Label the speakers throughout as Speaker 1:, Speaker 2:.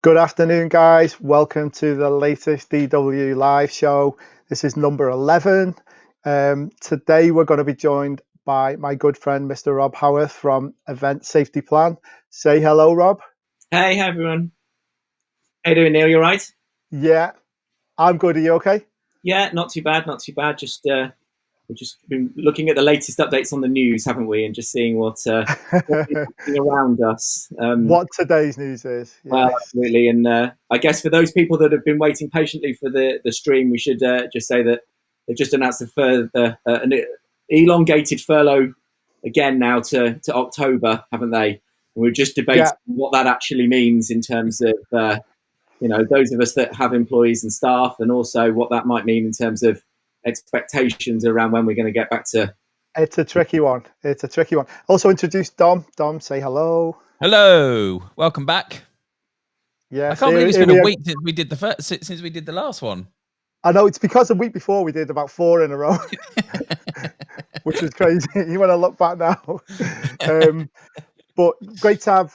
Speaker 1: Good afternoon, guys. Welcome to the latest DW live show. This is number 11. Today, we're going to be joined by my good friend, Mr. Rob Haworth from Event Safety Plan. Say hello, Rob.
Speaker 2: Hey, everyone. How you doing, Neil? You all right?
Speaker 1: Yeah, I'm good. Are you okay?
Speaker 2: Yeah, not too bad, not too bad. We've just been looking at the latest updates on the news, haven't we? And just seeing what's happening around us.
Speaker 1: What today's news is.
Speaker 2: Well,
Speaker 1: Yes.
Speaker 2: absolutely. And I guess for those people that have been waiting patiently for the stream, we should just say that they've just announced an elongated furlough again now to October, haven't they? And we're just debating what that actually means in terms of those of us that have employees and staff, and also what that might mean in terms of expectations around when we're going to get back to.
Speaker 1: It's a tricky one. Also introduce Dom. Dom, say hello.
Speaker 3: Hello. Welcome back.
Speaker 1: Yes.
Speaker 3: I can't believe it's been a week since we did the last one.
Speaker 1: I know, it's because the week before we did about 4 in a row, which was crazy. You want to look back now. But great to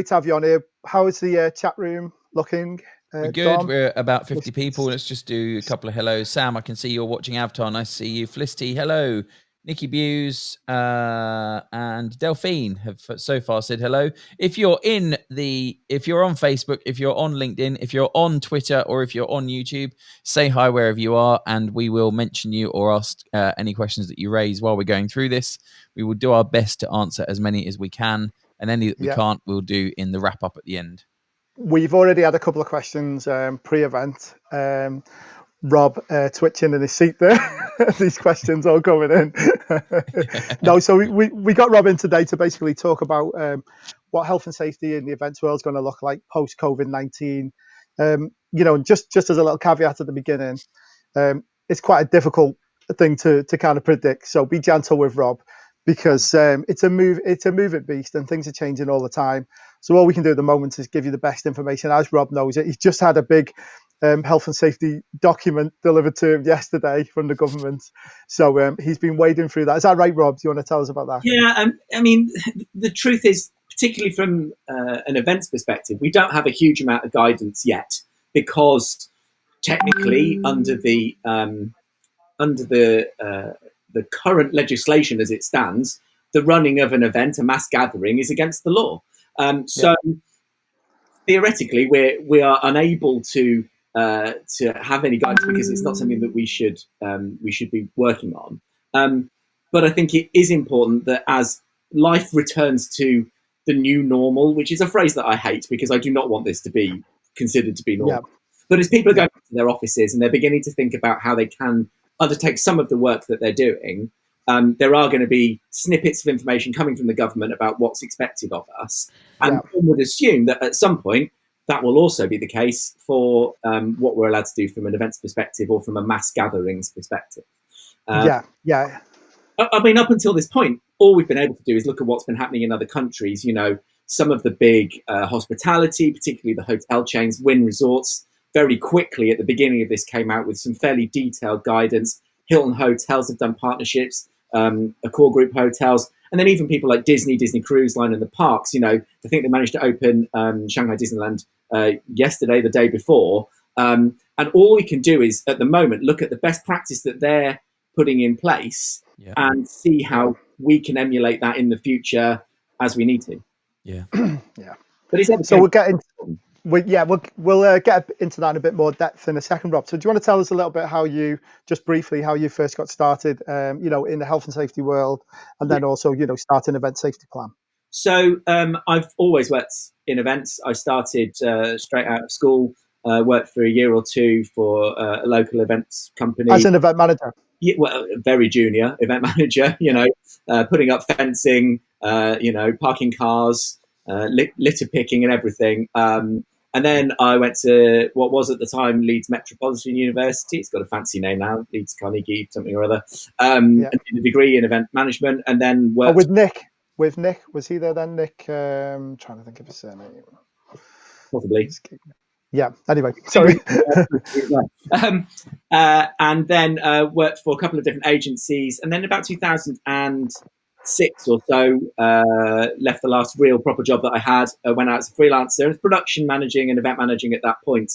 Speaker 1: have you on here. How is the chat room looking?
Speaker 3: We're good.
Speaker 1: Dom?
Speaker 3: We're about 50 people. Let's just do a couple of hellos. Sam, I can see you're watching Avatar. Nice to see you. Felicity, hello. Nikki Buse and Delphine have so far said hello. If you're on Facebook, if you're on LinkedIn, if you're on Twitter, or if you're on YouTube, say hi wherever you are, and we will mention you or ask any questions that you raise while we're going through this. We will do our best to answer as many as we can, and any that we can't, we'll do in the wrap up at the end.
Speaker 1: We've already had a couple of questions pre-event. Rob twitching in his seat there. These questions all coming in. No, so we got Rob in today to basically talk about what health and safety in the events world is going to look like post COVID-19. Just as a little caveat at the beginning, it's quite a difficult thing to kind of predict. So be gentle with Rob, because it's a moving beast and things are changing all the time. So all we can do at the moment is give you the best information. As Rob knows it, he's just had a big health and safety document delivered to him yesterday from the government. So he's been wading through that. Is that right, Rob? Do you want to tell us about that?
Speaker 2: Yeah, I mean, the truth is, particularly from an events perspective, we don't have a huge amount of guidance yet, because technically under the current legislation as it stands, the running of an event, a mass gathering, is against the law. Theoretically, we are unable to have any guidance, because it's not something that we should be working on. But I think it is important that as life returns to the new normal, which is a phrase that I hate because I do not want this to be considered to be normal. But as people are going back to their offices and they're beginning to think about how they can undertake some of the work that they're doing, there are going to be snippets of information coming from the government about what's expected of us. And one would assume that at some point that will also be the case for what we're allowed to do from an events perspective or from a mass gatherings perspective. I mean, up until this point, all we've been able to do is look at what's been happening in other countries. Some of the big hospitality, particularly the hotel chains, Wynn Resorts, very quickly at the beginning of this came out with some fairly detailed guidance. Hilton Hotels have done partnerships, Accor Group Hotels, and then even people like Disney Cruise Line, and the parks. I think they managed to open Shanghai Disneyland yesterday, the day before. And all we can do is, at the moment, look at the best practice that they're putting in place and see how we can emulate that in the future as we need to.
Speaker 3: Yeah.
Speaker 1: But so we'll get we'll get into that in a bit more depth in a second, Rob. So do you want to tell us a little bit how you first got started, in the health and safety world, and then also, start an event safety plan?
Speaker 2: So I've always worked in events. I started straight out of school, worked for a year or two for a local events company.
Speaker 1: As an event manager?
Speaker 2: Yeah, well, very junior event manager, putting up fencing, parking cars, litter picking and everything. And then I went to what was at the time Leeds Metropolitan University. It's got a fancy name now, Leeds Carnegie something or other. And did a degree in event management, and then worked
Speaker 1: with Nick. With Nick, was he there then? Nick, trying to think of his surname.
Speaker 2: Possibly.
Speaker 1: Yeah. Anyway, sorry.
Speaker 2: And then worked for a couple of different agencies, and then about 2010 6 or so, left the last real proper job that I had, went out as a freelancer, and production managing and event managing at that point.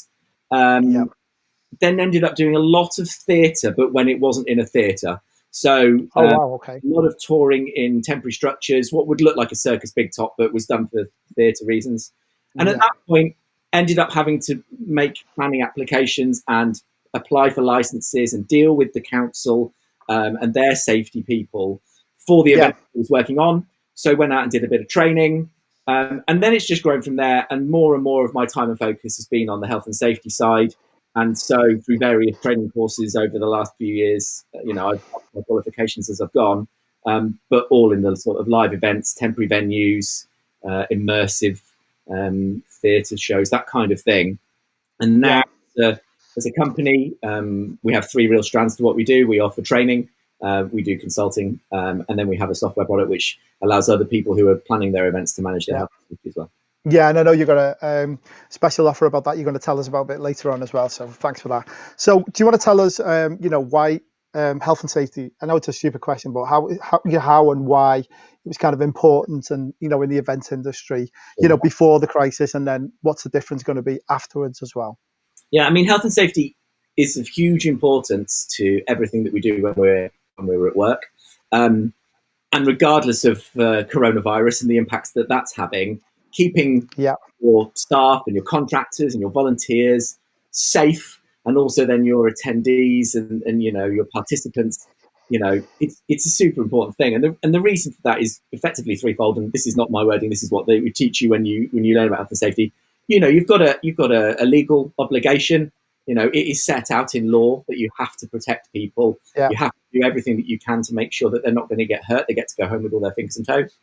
Speaker 2: Then ended up doing a lot of theatre, but when it wasn't in a theatre. So
Speaker 1: okay.
Speaker 2: a lot of touring in temporary structures, what would look like a circus big top, but was done for theatre reasons. And at that point, ended up having to make planning applications and apply for licenses and deal with the council and their safety people for the event I was working on. So went out and did a bit of training. And then it's just grown from there. And more of my time and focus has been on the health and safety side. And so through various training courses over the last few years, I've got my qualifications as I've gone, but all in the sort of live events, temporary venues, immersive theatre shows, that kind of thing. And now as a company, we have 3 real strands to what we do. We offer training, we do consulting, and then we have a software product which allows other people who are planning their events to manage their health as well.
Speaker 1: Yeah, and I know you've got a special offer about that. You're going to tell us about a bit later on as well. So thanks for that. So do you want to tell us, why health and safety? I know it's a stupid question, but how and why it was kind of important, and in the event industry, before the crisis, and then what's the difference going to be afterwards as well?
Speaker 2: Yeah, I mean, health and safety is of huge importance to everything that we do when we're at work, and regardless of coronavirus and the impacts that that's having. Keeping your staff and your contractors and your volunteers safe, and also then your attendees and your participants, it's a super important thing. And the reason for that is effectively threefold. And this is not my wording. This is what they would teach you when you learn about health and safety. You've got a legal obligation. It is set out in law that you have to protect people. You have to do everything that you can to make sure that they're not going to get hurt. They get to go home with all their fingers and toes.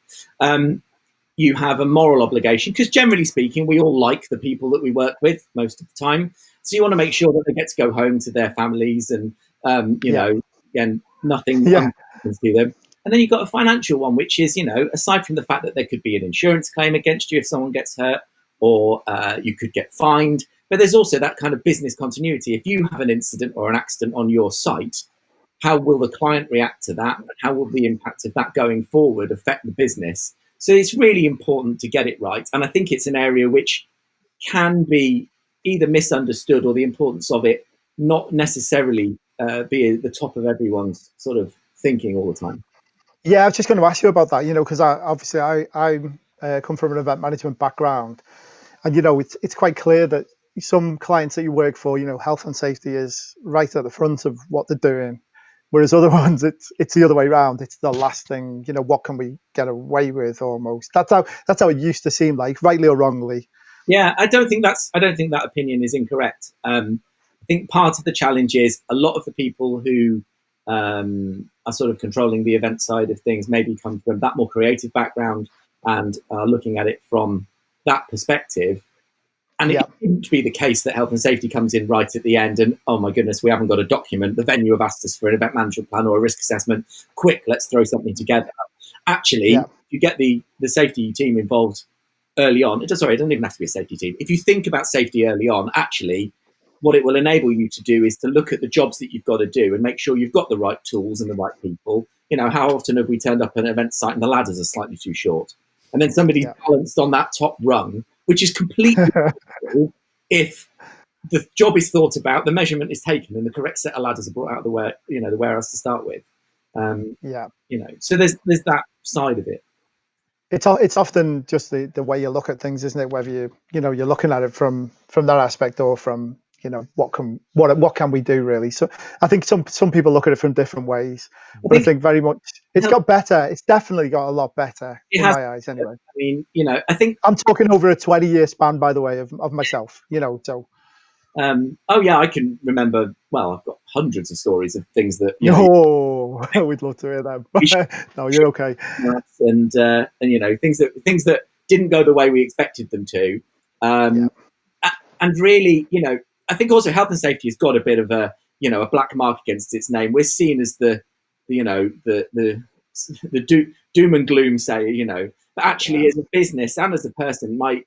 Speaker 2: You have a moral obligation, because generally speaking, we all like the people that we work with most of the time. So you want to make sure that they get to go home to their families and, again, nothing happens to them. And then you've got a financial one, which is, aside from the fact that there could be an insurance claim against you if someone gets hurt, or you could get fined. But there's also that kind of business continuity. If you have an incident or an accident on your site, how will the client react to that? How will the impact of that going forward affect the business? So it's really important to get it right. And I think it's an area which can be either misunderstood, or the importance of it not necessarily be at the top of everyone's sort of thinking all the time.
Speaker 1: Yeah, I was just going to ask you about that, because I come from an event management background, and, it's quite clear that some clients that you work for, health and safety is right at the front of what they're doing. Whereas other ones, it's the other way around. It's the last thing. What can we get away with? Almost. That's how it used to seem like, rightly or wrongly.
Speaker 2: Yeah, I don't think that opinion is incorrect. I think part of the challenge is a lot of the people who are sort of controlling the event side of things maybe come from that more creative background and are looking at it from that perspective. And it shouldn't be the case that health and safety comes in right at the end and, oh my goodness, we haven't got a document. The venue have asked us for an event management plan or a risk assessment. Quick, let's throw something together. Actually, you get the safety team involved early on. It doesn't even have to be a safety team. If you think about safety early on, actually, what it will enable you to do is to look at the jobs that you've got to do and make sure you've got the right tools and the right people. How often have we turned up at an event site and the ladders are slightly too short? And then somebody's balanced on that top rung, which is completely if the job is thought about, the measurement is taken, and the correct set of ladders are brought out of the warehouse to start with. So there's that side of it.
Speaker 1: It's often just the way you look at things, isn't it? Whether you're looking at it from that aspect, or from what can we do really. So I think some people look at it from different ways, but I think very much it's got better. It's definitely got a lot better in my eyes anyway.
Speaker 2: I mean, I think
Speaker 1: I'm talking over a 20-year span, by the way, of myself, so
Speaker 2: I can remember, well, I've got hundreds of stories of things that
Speaker 1: we'd love to hear them. No, you're okay.
Speaker 2: And things that didn't go the way we expected them to. And really, I think also health and safety has got a bit of a black mark against its name. We're seen as the doom and gloom but actually as a business and as a person, my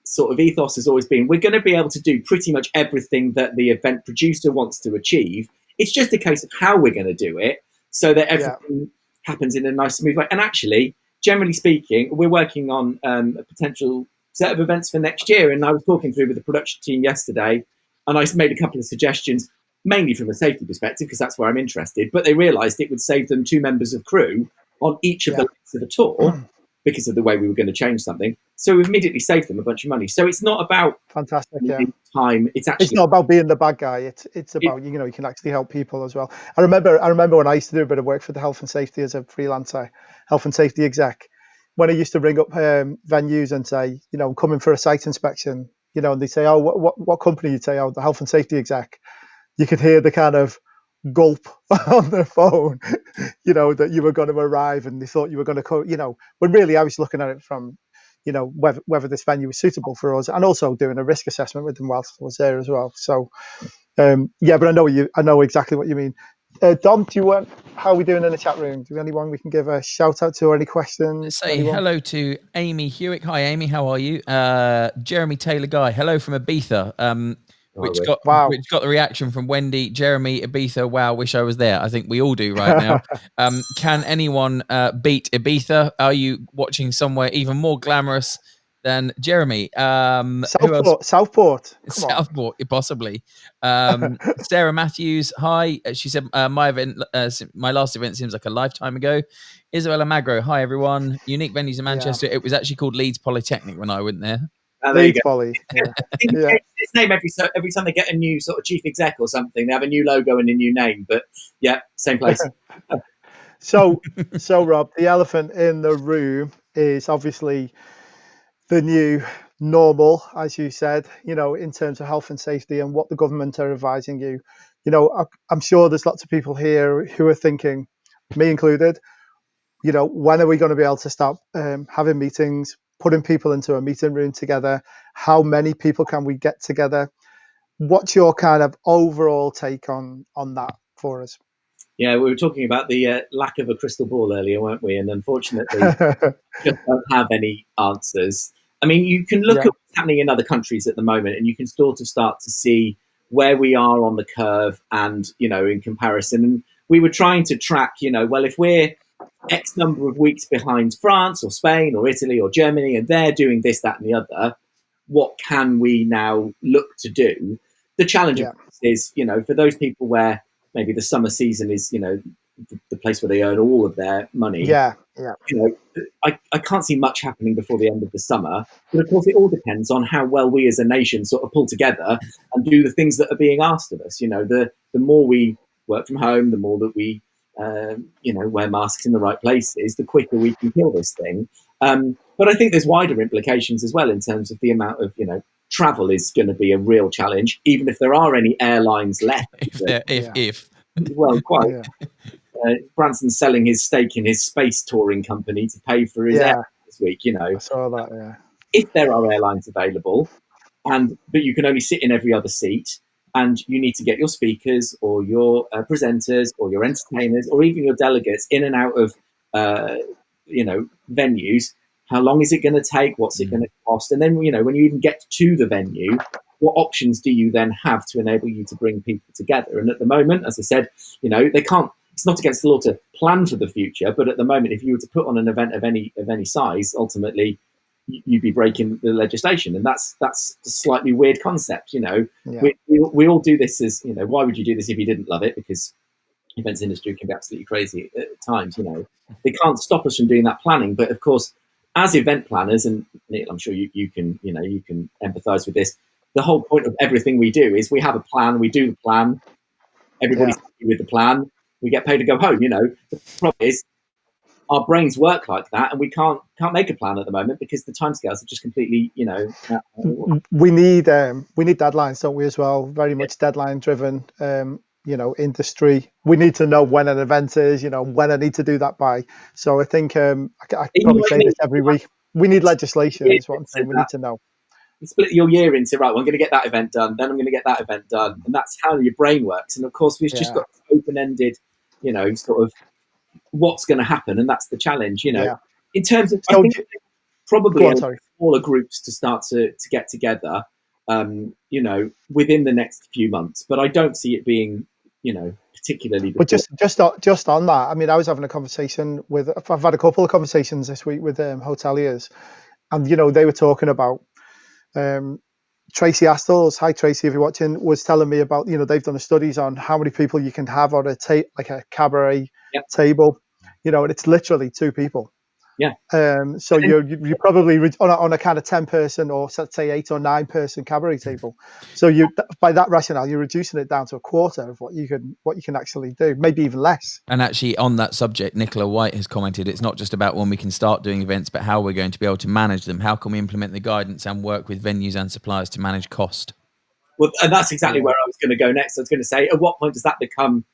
Speaker 2: sort of ethos has always been, we're going to be able to do pretty much everything that the event producer wants to achieve. It's just a case of how we're going to do it so that everything happens in a nice, smooth way. And actually, generally speaking, we're working on a potential set of events for next year. And I was talking through with the production team yesterday, and I made a couple of suggestions, mainly from a safety perspective, because that's where I'm interested. But they realised it would save them 2 members of crew on each of the legs of the tour because of the way we were going to change something. So we immediately saved them a bunch of money. So it's not about
Speaker 1: fantastic.
Speaker 2: Time. It's
Speaker 1: not about being the bad guy. It's about, you can actually help people as well. I remember when I used to do a bit of work for the health and safety as a freelancer, health and safety exec, when I used to ring up venues and say, I'm coming for a site inspection, and they say, oh, what company? You'd say, oh, the health and safety exec. You could hear the kind of gulp on the phone, that you were going to arrive and they thought you were going to, when really I was looking at it from, whether this venue was suitable for us, and also doing a risk assessment with them whilst I was there as well. So, but I know exactly what you mean. Dom, how are we doing in the chat room? Do we anyone we can give a shout out to, or any questions?
Speaker 3: Say hello to Amy Hewitt. Hi, Amy. How are you? Jeremy Taylor Guy. Hello from Ibiza. Which got the reaction from Wendy. Jeremy, Ibiza. Wow, wish I was there. I think we all do right now. Can anyone beat Ibiza? Are you watching somewhere even more glamorous than Jeremy?
Speaker 1: Southport,
Speaker 3: possibly. Sarah Matthews. Hi. She said my last event seems like a lifetime ago. Isabella Magro. Hi everyone. Unique venues in Manchester. It was actually called Leeds Polytechnic when I went there.
Speaker 1: Leeds Poly.
Speaker 2: Its name every time they get a new sort of chief exec or something, they have a new logo and a new name. But yeah, same place.
Speaker 1: So Rob, the elephant in the room is obviously the new normal, as you said, in terms of health and safety and what the government are advising you. I'm sure there's lots of people here who are thinking, me included, when are we going to be able to start having meetings, putting people into a meeting room together? How many people can we get together? What's your kind of overall take on that for us?
Speaker 2: Yeah, we were talking about the lack of a crystal ball earlier, weren't we? And unfortunately, just don't have any answers. I mean, you can look at what's happening in other countries at the moment, and you can sort of start to see where we are on the curve and, in comparison. And we were trying to track, well, if we're X number of weeks behind France or Spain or Italy or Germany, and they're doing this, that, and the other, what can we now look to do? The challenge is, for those people where maybe the summer season is, the place where they earn all of their money. I can't see much happening before the end of the summer. But of course, it all depends on how well we as a nation sort of pull together and do the things that are being asked of us. The more we work from home, the more that we wear masks in the right places, the quicker we can kill this thing. But I think there's wider implications as well in terms of the amount of, travel is going to be a real challenge, even if there are any airlines left. Well, quite. Branson's selling his stake in his space touring company to pay for his air this week,
Speaker 1: I saw that,
Speaker 2: If there are airlines available, but you can only sit in every other seat, and you need to get your speakers or your presenters or your entertainers or even your delegates in and out of, venues. How long is it going to take? What's it going to cost? And then, when you even get to the venue, what options do you then have to enable you to bring people together? And at the moment, as I said, they can't. It's not against the law to plan for the future, but at the moment, if you were to put on an event of any size, ultimately, you'd be breaking the legislation, and that's a slightly weird concept. We all do this as why would you do this if you didn't love it? Because events industry can be absolutely crazy at times. They can't stop us from doing that planning, but of course, as event planners, and Neil, I'm sure you can empathise with this. The whole point of everything we do is we have a plan, we do the plan, everybody's happy with the plan, we get paid to go home. The problem is our brains work like that, and we can't make a plan at the moment because the timescales are just completely,
Speaker 1: we need deadlines, don't we, as well? Very much deadline driven. Industry. We need to know when an event is, when I need to do that by. So I think I probably say this every week. We need legislation, is what I'm saying. We need to know.
Speaker 2: You split your year into, right, well, I'm going to get that event done, then I'm going to get that event done. And that's how your brain works. And of course, we've just got open-ended, sort of what's going to happen. And that's the challenge, In terms of, I think probably smaller groups to start to get together, within the next few months. But I don't see it being particularly
Speaker 1: But
Speaker 2: before.
Speaker 1: just on that, I mean, I was having a conversation with. I've had a couple of conversations this week with hoteliers, and they were talking about. Tracy Astles, hi Tracy, if you're watching, was telling me about they've done studies on how many people you can have on like a cabaret
Speaker 2: Yep.
Speaker 1: table, and it's literally 2 people.
Speaker 2: Yeah.
Speaker 1: So you probably on a kind of 10 person, or let's say 8 or 9 person cabaret table. So by that rationale, you're reducing it down to a quarter of what you can actually do, maybe even less.
Speaker 3: And actually, on that subject, Nicola White has commented, it's not just about when we can start doing events, but how we're going to be able to manage them. How can we implement the guidance and work with venues and suppliers to manage cost?
Speaker 2: Well, and that's exactly where I was going to go next. I was going to say, at what point does that become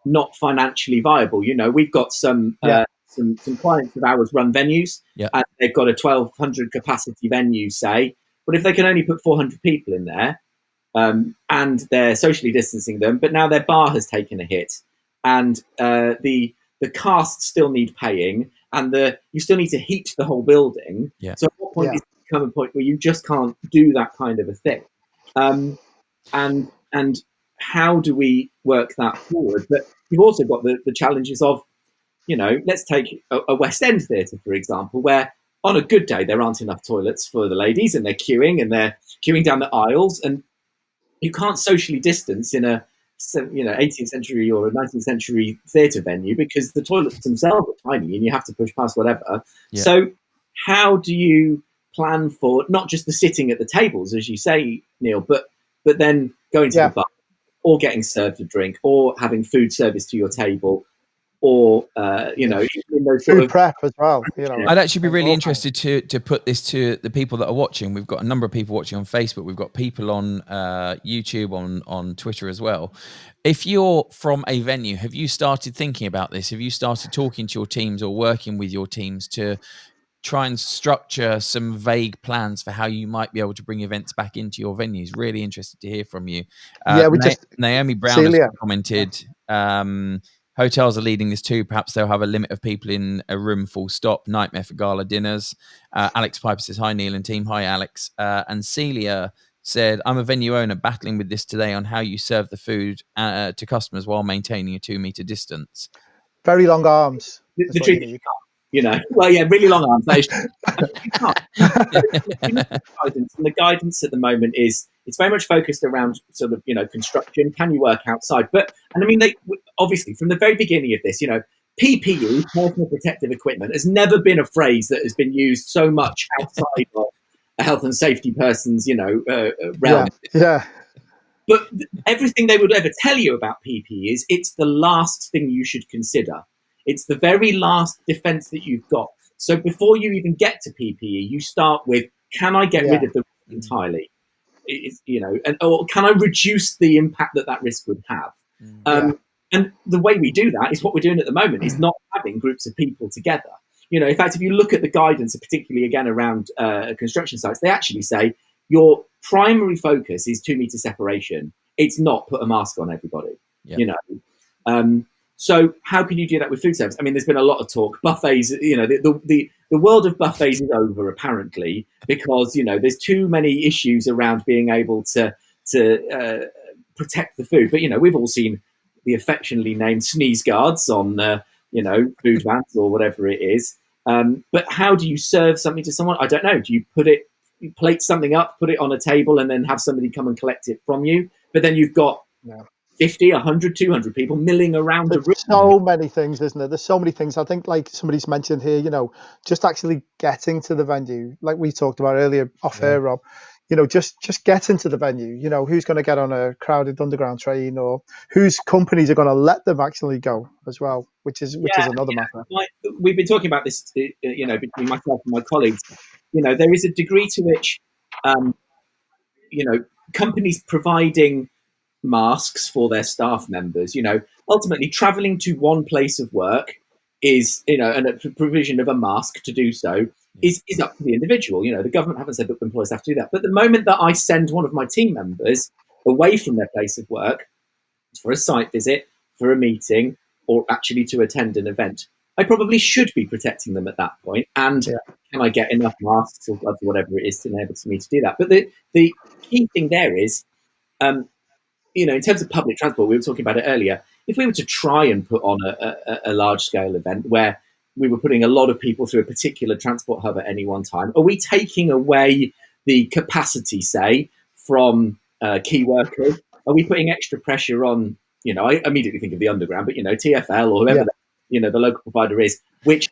Speaker 2: not financially viable? We've got some clients of ours run venues, and they've got a 1,200 capacity venue, say. But if they can only put 400 people in there, and they're socially distancing them, but now their bar has taken a hit, and the cast still need paying, and you still need to heat the whole building. So at what point does it become a point where you just can't do that kind of a thing? And how do we work that forward? But you've also got the challenges of, let's take a West End theatre, for example, where on a good day there aren't enough toilets for the ladies, and they're queuing down the aisles, and you can't socially distance in a 18th century or a 19th century theatre venue, because the toilets themselves are tiny and you have to push past whatever. So how do you plan for not just the sitting at the tables, as you say, Neil, but then going to the bar, or getting served a drink, or having food service to your table, or in those sort
Speaker 1: food
Speaker 2: of
Speaker 1: prep as well.
Speaker 3: I'd actually be really interested to put this to the people that are watching. We've got a number of people watching on Facebook. We've got people on YouTube, on Twitter as well. If you're from a venue, have you started thinking about this? Have you started talking to your teams or working with your teams to try and structure some vague plans for how you might be able to bring events back into your venues? Really interested to hear from you. Naomi Brown has commented, hotels are leading this too. Perhaps they'll have a limit of people in a room, full stop. Nightmare for gala dinners. Alex Piper says, hi, Neil and team. Hi, Alex. And Celia said, I'm a venue owner battling with this today on how you serve the food to customers while maintaining a 2-meter distance.
Speaker 1: Very long arms.
Speaker 2: The truth is, well, yeah, really long arms. That is, you can't. And the guidance at the moment is, it's very much focused around sort of construction. Can you work outside? And I mean, they obviously from the very beginning of this, PPE, personal protective equipment, has never been a phrase that has been used so much outside of a health and safety person's realm. But everything they would ever tell you about PPE is it's the last thing you should consider. It's the very last defense that you've got. So before you even get to PPE, you start with, can I get rid of the risk entirely? Or can I reduce the impact that risk would have? And the way we do that is what we're doing at the moment, is not having groups of people together. In fact, if you look at the guidance, particularly again around construction sites, they actually say your primary focus is 2-meter separation. It's not put a mask on everybody. So how can you do that with food service? I mean, there's been a lot of talk. Buffets, the world of buffets is over, apparently, because, there's too many issues around being able to protect the food. But, we've all seen the affectionately named sneeze guards on, food vans or whatever it is. But how do you serve something to someone? I don't know. Do you plate something up, put it on a table, and then have somebody come and collect it from you? But then you've got 50, 100, 200 people milling around the room.
Speaker 1: So many things, isn't there? There's so many things. I think, like somebody's mentioned here, just actually getting to the venue, like we talked about earlier off air, Rob. Just getting to the venue. Who's going to get on a crowded underground train, or whose companies are going to let them actually go as well, which is another matter.
Speaker 2: We've been talking about this, between myself and my colleagues. There is a degree to which, companies providing masks for their staff members, ultimately traveling to one place of work is, and a provision of a mask to do so is up to the individual. The government haven't said that employers have to do that. But the moment that I send one of my team members away from their place of work for a site visit, for a meeting, or actually to attend an event, I probably should be protecting them at that point. And can I get enough masks or gloves or whatever it is to enable me to do that? But the key thing there is, in terms of public transport, we were talking about it earlier. If we were to try and put on a large scale event where we were putting a lot of people through a particular transport hub at any one time, are we taking away the capacity, say, from key workers? Are we putting extra pressure on, I immediately think of the underground, but, TfL or whoever, the local provider is, which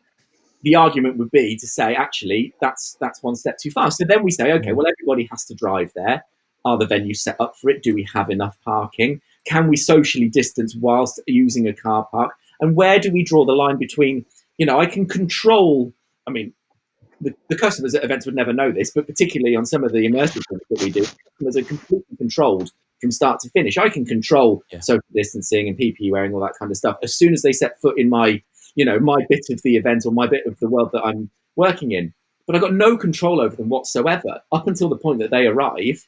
Speaker 2: the argument would be to say, actually, that's one step too far. So then we say, okay, well, everybody has to drive there. Are the venues set up for it? Do we have enough parking? Can we socially distance whilst using a car park? And where do we draw the line between, I can control, the customers at events would never know this, but particularly on some of the immersive things that we do, customers are completely controlled from start to finish. I can control social distancing and PPE wearing, all that kind of stuff. As soon as they set foot in my, my bit of the event or my bit of the world that I'm working in, but I've got no control over them whatsoever up until the point that they arrive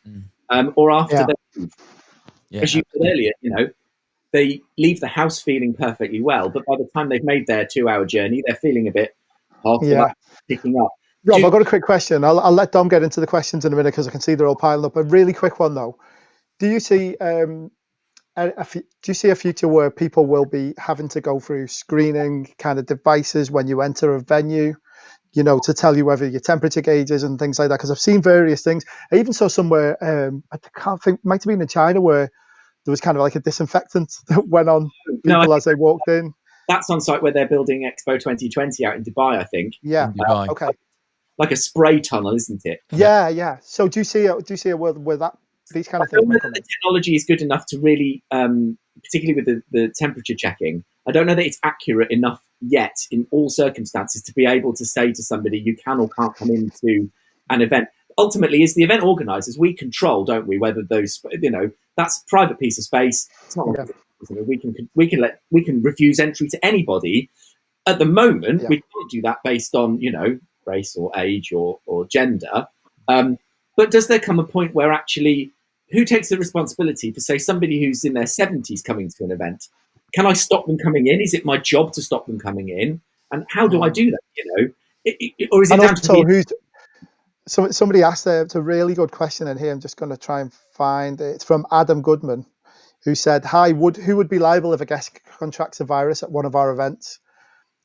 Speaker 2: or after they leave. As you said earlier, they leave the house feeling perfectly well, but by the time they've made their 2-hour journey, they're feeling a bit off, picking up.
Speaker 1: Rob, I've got a quick question. I'll let Dom get into the questions in a minute because I can see they're all piling up. A really quick one though. Do you see a future where people will be having to go through screening kind of devices when you enter a venue, to tell you whether your temperature gauges and things like that? Because I've seen various things. I even saw somewhere, I can't think, might have been in China, where there was kind of like a disinfectant that went on people as they walked in.
Speaker 2: That's on site where they're building Expo 2020 out in Dubai, I think.
Speaker 1: Yeah.
Speaker 3: In Dubai.
Speaker 1: Okay.
Speaker 2: Like a spray tunnel, isn't it?
Speaker 1: Yeah. So do you see a world where these kind of things might come in?
Speaker 2: The technology is good enough to really, particularly with the temperature checking, I don't know that it's accurate enough yet in all circumstances to be able to say to somebody you can or can't come into an event. Ultimately, as the event organisers, we control, don't we, whether those, that's a private piece of space. It's not like we can refuse entry to anybody. At the moment, we can't do that based on, race or age or gender. But does there come a point where actually, who takes the responsibility for, say, somebody who's in their 70s coming to an event? Can I stop them coming in? Is it my job to stop them coming in? And how do I do that? Or is it down to
Speaker 1: So somebody asked there, it's a really good question in here. I'm just going to try and find it. It's from Adam Goodman, who said, hi, who would be liable if a guest contracts a virus at one of our events?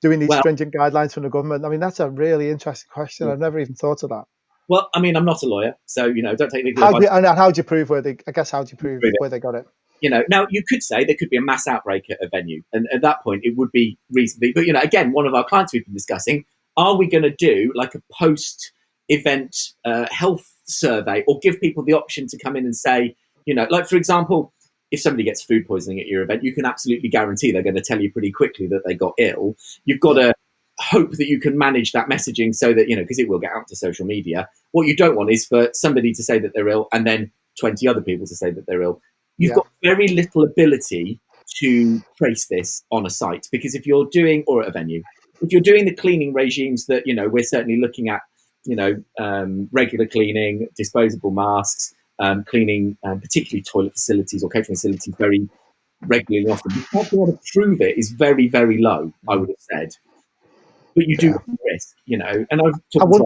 Speaker 1: Do we need stringent guidelines from the government? I mean, that's a really interesting question. I've never even thought of that.
Speaker 2: Well, I'm not a lawyer, so, don't take legal advice.
Speaker 1: How do you prove where they got it?
Speaker 2: Now you could say there could be a mass outbreak at a venue, and at that point it would be reasonably. But again, one of our clients we've been discussing: are we going to do like a post-event health survey, or give people the option to come in and say, like for example, if somebody gets food poisoning at your event, you can absolutely guarantee they're going to tell you pretty quickly that they got ill. You've got to hope that you can manage that messaging so that because it will get out to social media. What you don't want is for somebody to say that they're ill and then 20 other people to say that they're ill. You've got very little ability to trace this on a site, because if you're doing, or at a venue, if you're doing the cleaning regimes that, we're certainly looking at, regular cleaning, disposable masks, cleaning, particularly toilet facilities or catering facilities very regularly and often. The chance to prove it is very, very low, I would have said. But you do risk, and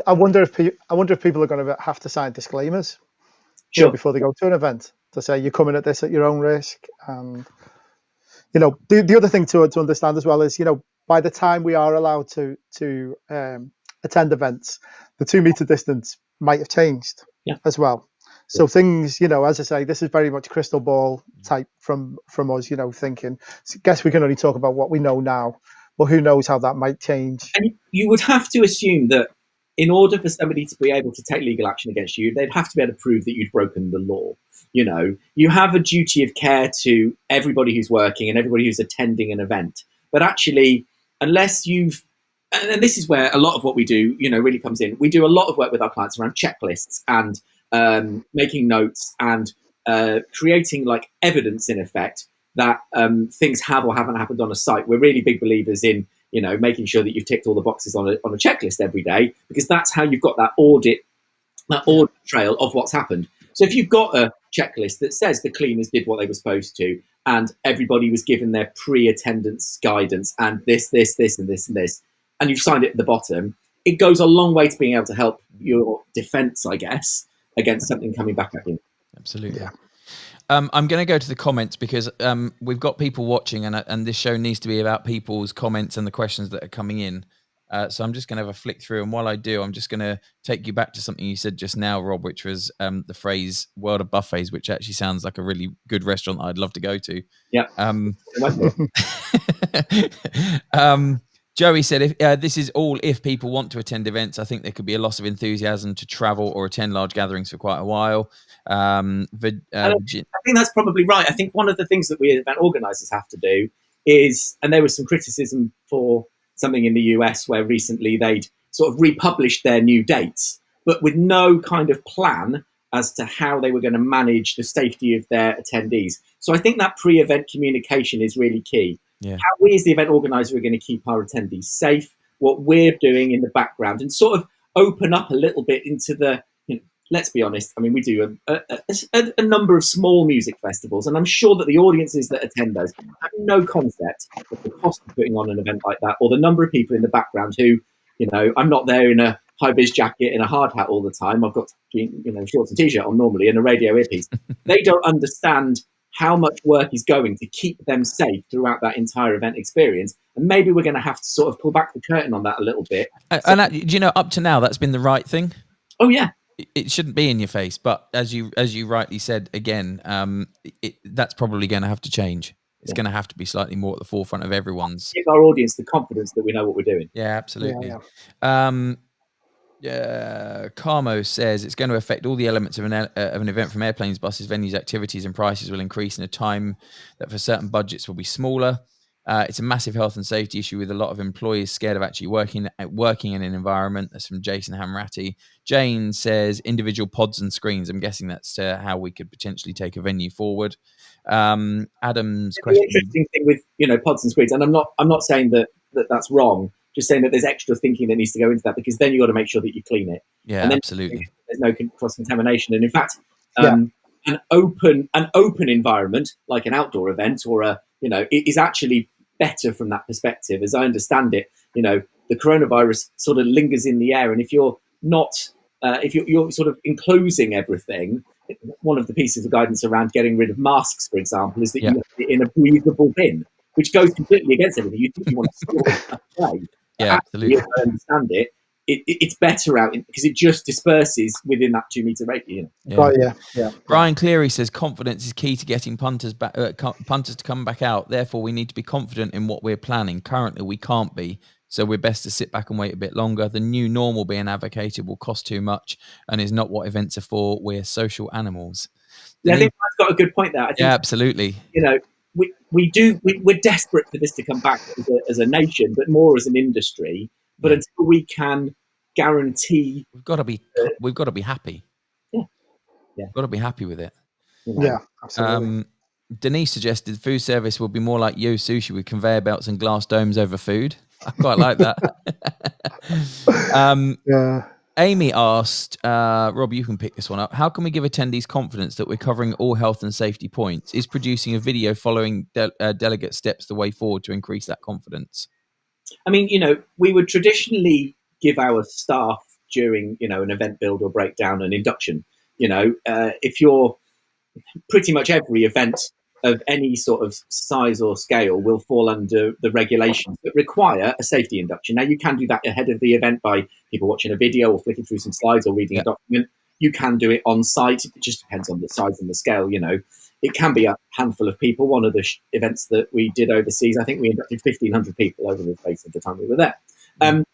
Speaker 1: I wonder if people are going to have to sign disclaimers before they go to an event to say you're coming at this at your own risk. And the other thing to understand as well is by the time we are allowed to attend events, the 2 meter distance might have changed as well. So things, as I say, this is very much crystal ball type from us, thinking. So I guess we can only talk about what we know now. Well, who knows how that might change?
Speaker 2: And you would have to assume that in order for somebody to be able to take legal action against you, they'd have to be able to prove that you'd broken the law. You have a duty of care to everybody who's working and everybody who's attending an event. But actually, unless you've, and this is where a lot of what we do, really comes in. We do a lot of work with our clients around checklists and making notes and creating like evidence in effect that things have or haven't happened on a site. We're really big believers in, making sure that you've ticked all the boxes on a checklist every day, because that's how you've got that audit trail of what's happened. So if you've got a checklist that says the cleaners did what they were supposed to, and everybody was given their pre-attendance guidance, and this, and this, and this, and you've signed it at the bottom, it goes a long way to being able to help your defense, I guess, against something coming back at you.
Speaker 3: Absolutely. I'm going to go to the comments because we've got people watching, and this show needs to be about people's comments and the questions that are coming in. So I'm just going to have a flick through, and while I do, I'm just going to take you back to something you said just now, Rob, which was the phrase "world of buffets," which actually sounds like a really good restaurant that I'd love to go to.
Speaker 2: Yeah.
Speaker 3: Joey said, "If this is all if people want to attend events, I think there could be a loss of enthusiasm to travel or attend large gatherings for quite a while."
Speaker 2: I think that's probably right. I think one of the things that we as event organisers have to do is, and there was some criticism for something in the US where recently they'd sort of republished their new dates, but with no kind of plan as to how they were going to manage the safety of their attendees. So I think that pre-event communication is really key.
Speaker 3: Yeah.
Speaker 2: How we as the event organizer are going to keep our attendees safe, what we're doing in the background, and sort of open up a little bit into the, let's be honest, I mean, we do a number of small music festivals, and I'm sure that the audiences that attend those have no concept of the cost of putting on an event like that, or the number of people in the background who, I'm not there in a high-vis jacket and a hard hat all the time. I've got, shorts and t-shirt on normally and a radio earpiece. They don't understand how much work is going to keep them safe throughout that entire event experience. And maybe we're going to have to sort of pull back the curtain on that a little bit.
Speaker 3: And up to now, that's been the right thing.
Speaker 2: Oh, yeah.
Speaker 3: It shouldn't be in your face, but as you rightly said again, that's probably going to have to change. It's going to have to be slightly more at the forefront of everyone's.
Speaker 2: Give our audience the confidence that we know what we're doing.
Speaker 3: Yeah, absolutely. Carmo says it's going to affect all the elements of an event, from airplanes, buses, venues, activities, and prices will increase in a time that for certain budgets will be smaller. It's a massive health and safety issue with a lot of employees scared of actually working in an environment. That's from Jason Hamratti. Jane says individual pods and screens. I'm guessing that's how we could potentially take a venue forward. Adam's question.
Speaker 2: The interesting thing with pods and screens, and I'm not saying that's wrong. Just saying that there's extra thinking that needs to go into that, because then you've got to make sure that you clean it.
Speaker 3: Yeah,
Speaker 2: and then
Speaker 3: absolutely.
Speaker 2: There's no cross-contamination. And in fact, an open environment like an outdoor event or it is actually better from that perspective. As I understand it, the coronavirus sort of lingers in the air. And if you're not, if you're sort of enclosing everything, one of the pieces of guidance around getting rid of masks, for example, is that you put it in a breathable bin, which goes completely against everything. You want to store it that way.
Speaker 3: Yeah, absolutely.
Speaker 2: I understand it. It's better out because it just disperses within that 2 meter radius.
Speaker 1: Yeah.
Speaker 3: Brian Cleary says confidence is key to getting punters to come back out. Therefore, we need to be confident in what we're planning. Currently, we can't be, so we're best to sit back and wait a bit longer. The new normal being advocated will cost too much and is not what events are for. We're social animals.
Speaker 2: I think Brian's got a good point there. I think,
Speaker 3: absolutely.
Speaker 2: We're desperate for this to come back as a nation, but more as an industry. But until we can guarantee,
Speaker 3: we've got to be happy.
Speaker 2: Yeah.
Speaker 3: We've got to be happy with it.
Speaker 1: Yeah, absolutely.
Speaker 3: Denise suggested food service will be more like Yo Sushi with conveyor belts and glass domes over food. I quite like that. Amy asked, Rob, you can pick this one up. How can we give attendees confidence that we're covering all health and safety points? Is producing a video following delegate steps the way forward to increase that confidence?
Speaker 2: I mean, we would traditionally give our staff during, an event build or breakdown an induction. If you're pretty much every event of any sort of size or scale will fall under the regulations that require a safety induction. Now, you can do that ahead of the event by people watching a video or flicking through some slides or reading a document. You can do it on site. It just depends on the size and the scale, It can be a handful of people. One of the events that we did overseas, I think we inducted 1,500 people over the space of the time we were there. But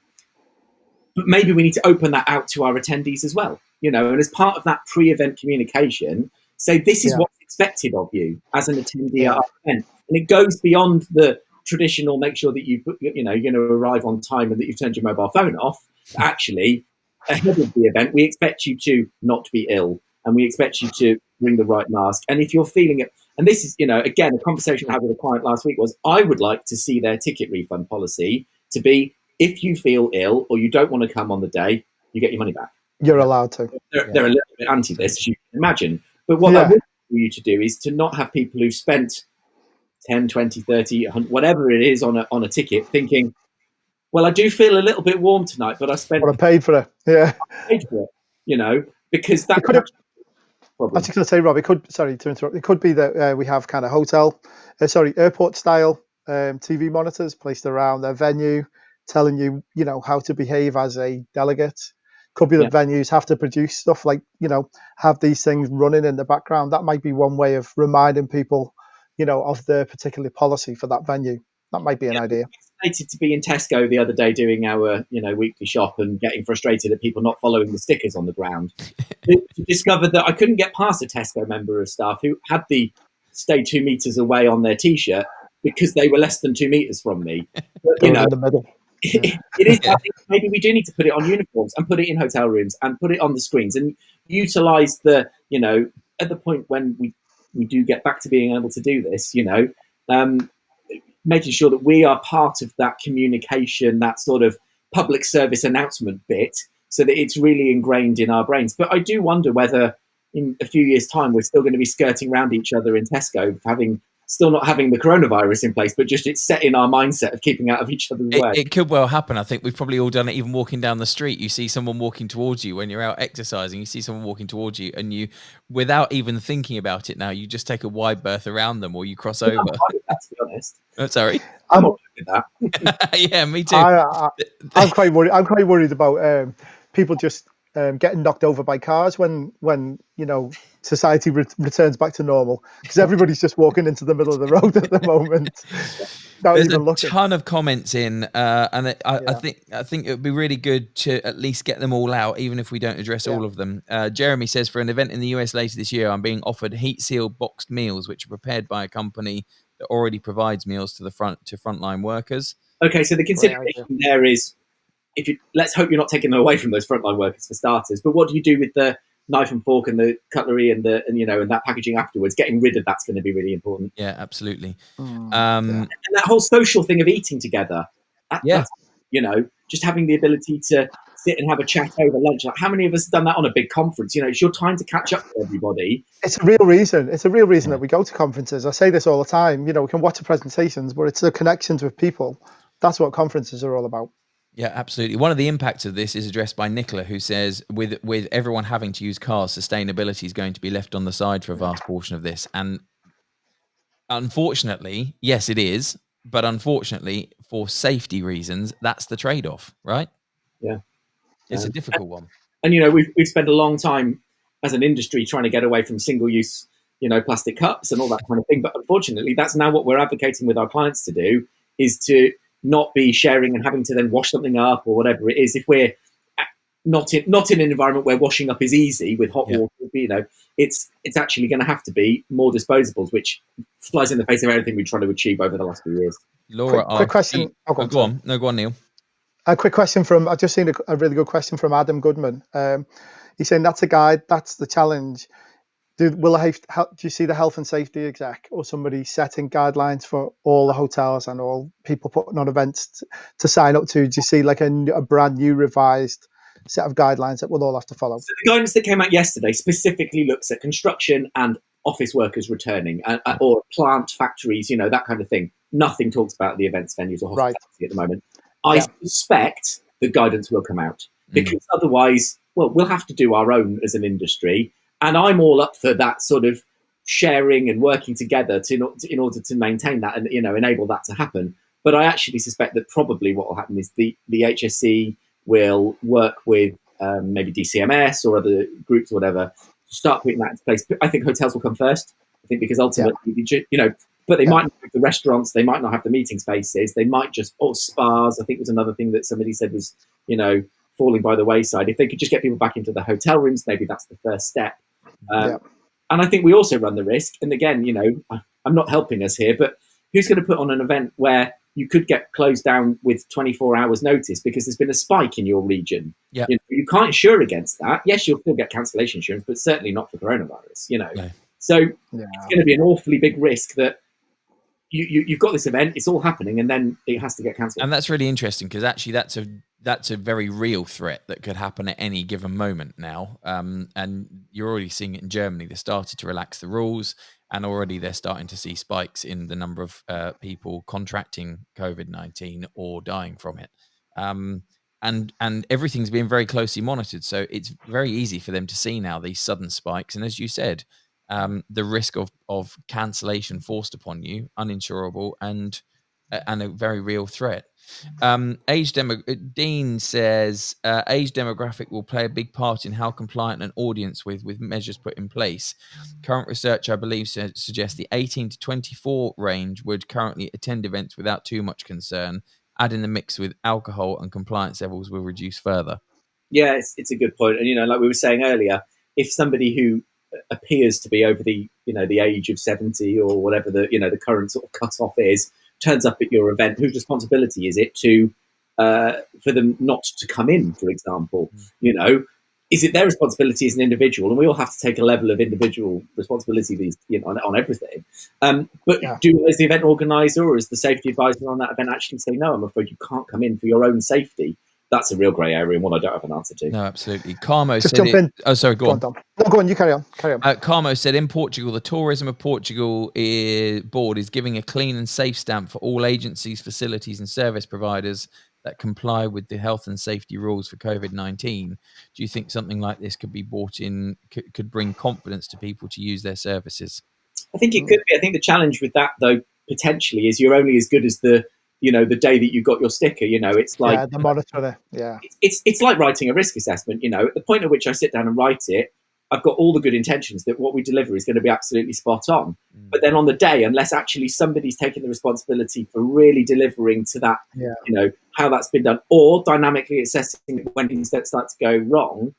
Speaker 2: maybe we need to open that out to our attendees as well, and as part of that pre-event communication, say this is what's expected of you as an attendee at our event. And it goes beyond the traditional make sure that you're going to arrive on time and that you've turned your mobile phone off. Actually, ahead of the event, we expect you to not be ill, and we expect you to bring the right mask. And if you're feeling it, and this is, again, a conversation I had with a client last week was, I would like to see their ticket refund policy to be, if you feel ill or you don't want to come on the day, you get your money back.
Speaker 1: You're allowed to.
Speaker 2: They're a little bit anti this, as you can imagine. But what I would like you to do is to not have people who've spent 10, 20, 30, 100, whatever it is on a ticket thinking, well, I do feel a little bit warm tonight, but I spent...
Speaker 1: Well, I paid for it. Yeah.
Speaker 2: I paid for it, because that...
Speaker 1: I was just going to say, Rob, it could, sorry to interrupt, it could be that we have kind of airport style TV monitors placed around their venue, telling you, how to behave as a delegate. Could be that venues have to produce stuff like, have these things running in the background. That might be one way of reminding people, of the particular policy for that venue. That might be an idea.
Speaker 2: Fascinated to be in Tesco the other day doing our weekly shop and getting frustrated at people not following the stickers on the ground. To discover that I couldn't get past a Tesco member of staff who had the "stay 2 meters away" on their T-shirt because they were less than 2 meters from me. But,
Speaker 1: in the middle.
Speaker 2: it is. I think maybe we do need to put it on uniforms and put it in hotel rooms and put it on the screens and utilize the at the point when we do get back to being able to do this. Making sure that we are part of that communication, that sort of public service announcement bit, so that it's really ingrained in our brains. But I do wonder whether in a few years' time we're still going to be skirting around each other in Tesco, still not having the coronavirus in place, but just it's set in our mindset of keeping out of each other's way.
Speaker 3: It could well happen. I think we've probably all done it, even walking down the street. You see someone walking towards you when you're out exercising, you see someone walking towards you, and you, without even thinking about it now, you just take a wide berth around them or you cross over.
Speaker 2: I'm fine with that, to be honest.
Speaker 3: Oh, sorry.
Speaker 2: I'm all right with that.
Speaker 3: Yeah, me too.
Speaker 1: I'm quite worried. I'm quite worried about people just getting knocked over by cars when society returns back to normal, because everybody's just walking into the middle of the road at the moment.
Speaker 3: There's a ton of comments in, and I think it would be really good to at least get them all out, even if we don't address all of them. Jeremy says, for an event in the US later this year, I'm being offered heat-sealed boxed meals, which are prepared by a company that already provides meals to frontline workers.
Speaker 2: Okay, so the consideration there is, let's hope you're not taking them away from those frontline workers for starters. But what do you do with the knife and fork and the cutlery and that packaging afterwards? Getting rid of that's going to be really important.
Speaker 3: Yeah, absolutely.
Speaker 2: And that whole social thing of eating together. That's, just having the ability to sit and have a chat over lunch. Like, how many of us have done that on a big conference? It's your time to catch up with everybody.
Speaker 1: It's a real reason. That we go to conferences. I say this all the time. We can watch the presentations, but it's the connections with people. That's what conferences are all about.
Speaker 3: Yeah, absolutely. One of the impacts of this is addressed by Nicola, who says, with everyone having to use cars, sustainability is going to be left on the side for a vast portion of this. And unfortunately, yes, it is. But unfortunately, for safety reasons, that's the trade-off, right?
Speaker 2: Yeah.
Speaker 3: It's a difficult one.
Speaker 2: And, we've spent a long time as an industry trying to get away from single-use, plastic cups and all that kind of thing. But unfortunately, that's now what we're advocating with our clients to do, is to not be sharing and having to then wash something up or whatever it is. If we're not in an environment where washing up is easy with hot water, it's actually going to have to be more disposables, which flies in the face of everything we're trying to achieve over the last few years.
Speaker 3: Laura,
Speaker 1: quick question.
Speaker 3: Go on, Neil.
Speaker 1: A quick question I've just seen a really good question from Adam Goodman. He's saying that's a guide, that's the challenge. Do you see the health and safety exec or somebody setting guidelines for all the hotels and all people putting on events to sign up to? Do you see like a brand new revised set of guidelines that we'll all have to follow?
Speaker 2: So the guidance that came out yesterday specifically looks at construction and office workers returning, or plant factories, that kind of thing. Nothing talks about the events venues or hospitality at the moment. I suspect the guidance will come out, because otherwise, we'll have to do our own as an industry. And I'm all up for that sort of sharing and working together in order to maintain that and enable that to happen. But I actually suspect that probably what will happen is the HSE will work with maybe DCMS or other groups or whatever to start putting that into place. I think hotels will come first. I think because ultimately, but they might not have the restaurants, they might not have the meeting spaces, they might just, or spas. I think was another thing that somebody said was falling by the wayside. If they could just get people back into the hotel rooms, maybe that's the first step. And I think we also run the risk, and again, I'm not helping us here, but who's going to put on an event where you could get closed down with 24 hours notice because there's been a spike in your region? You can't insure against that. Yes, you'll still get cancellation insurance, but certainly not for coronavirus. So it's going to be an awfully big risk that you've got this event, it's all happening, and then it has to get cancelled.
Speaker 3: And that's really interesting, because actually that's a very real threat that could happen at any given moment now. And you're already seeing it in Germany. They started to relax the rules, and already they're starting to see spikes in the number of people contracting COVID-19 or dying from it. and everything's being very closely monitored. So it's very easy for them to see now these sudden spikes. And as you said, the risk of cancellation forced upon you, uninsurable, and a very real threat. Dean says age demographic will play a big part in how compliant an audience with measures put in place. Current research, I believe, suggests the 18 to 24 range would currently attend events without too much concern. Add in the mix with alcohol and compliance levels will reduce further.
Speaker 2: Yeah, it's a good point. And, like we were saying earlier, if somebody who appears to be over the age of 70 or whatever the current sort of cut-off is, turns up at your event, whose responsibility is it to for them not to come in, for example? Is it their responsibility as an individual? And we all have to take a level of individual responsibility on everything. But do as the event organizer or as the safety advisor on that event actually say, no, I'm afraid you can't come in for your own safety? That's a real grey area and one I don't have an answer to.
Speaker 3: No, absolutely. Carmo
Speaker 1: Just
Speaker 3: said
Speaker 1: jump in.
Speaker 3: Oh, sorry, go on.
Speaker 1: No, go on. You carry on.
Speaker 3: Carmo said in Portugal, the Tourism of Portugal board is giving a clean and safe stamp for all agencies, facilities and service providers that comply with the health and safety rules for COVID-19. Do you think something like this could be brought in, could bring confidence to people to use their services?
Speaker 2: I think it could be. I think the challenge with that, though, potentially, is you're only as good as the day that you got your sticker. It's like
Speaker 1: the monitor. Yeah,
Speaker 2: it's like writing a risk assessment. At the point at which I sit down and write it, I've got all the good intentions that what we deliver is going to be absolutely spot on. But then on the day, unless actually somebody's taking the responsibility for really delivering to that, how that's been done, or dynamically assessing when things start to go wrong,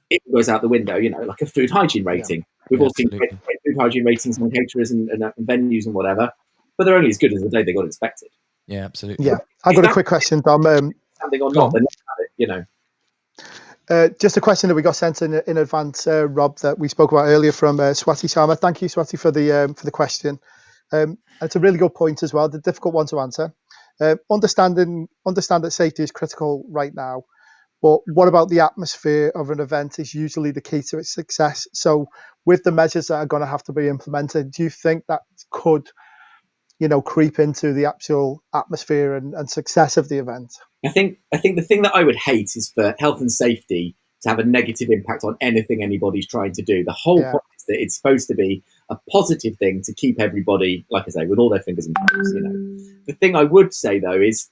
Speaker 2: it goes out the window. Like a food hygiene rating. We've all seen great food hygiene ratings on caterers and venues and whatever, but they're only as good as the day they got inspected.
Speaker 3: Yeah, absolutely.
Speaker 1: Yeah, I've got a quick question, Dom.
Speaker 2: Standing or not,
Speaker 1: just a question that we got sent in advance, Rob, that we spoke about earlier from Swati Sharma. Thank you, Swati, for the question. It's a really good point as well, the difficult one to answer. Understand that safety is critical right now, but what about the atmosphere of an event is usually the key to its success. So with the measures that are going to have to be implemented, do you think that could creep into the actual atmosphere and success of the event?
Speaker 2: I think the thing that I would hate is for health and safety to have a negative impact on anything anybody's trying to do. The whole point is that it's supposed to be a positive thing to keep everybody, like I say, with all their fingers and toes. The thing I would say though is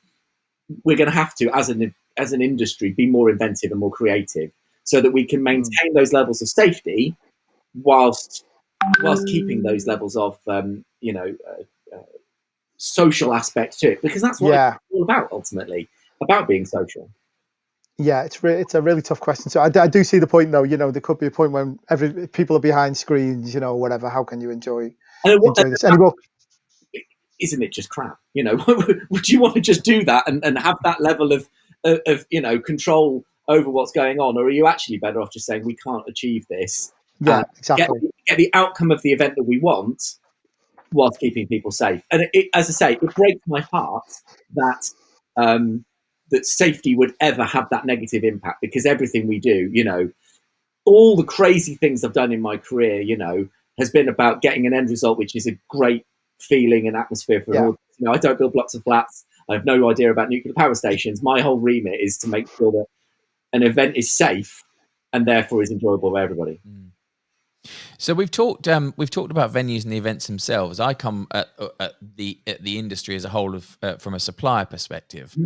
Speaker 2: we're going to have to, as an industry, be more inventive and more creative, so that we can maintain those levels of safety whilst keeping those levels of social aspect to it, because that's what it's all about ultimately, about being social.
Speaker 1: Yeah, it's a really tough question. So I do see the point though. There could be a point when people are behind screens, whatever. How can you enjoy this anymore?
Speaker 2: Isn't it just crap? Would you want to just do that and have that level of control over what's going on, or are you actually better off just saying we can't achieve this?
Speaker 1: Yeah, exactly.
Speaker 2: Get the outcome of the event that we want, whilst keeping people safe. And as I say, it breaks my heart that that safety would ever have that negative impact, because everything we do, all the crazy things I've done in my career, has been about getting an end result, which is a great feeling and atmosphere for an audience. I don't build blocks of flats. I have no idea about nuclear power stations. My whole remit is to make sure that an event is safe and therefore is enjoyable for everybody.
Speaker 3: So we've talked about venues and the events themselves. I come at the industry as a whole from a supplier perspective.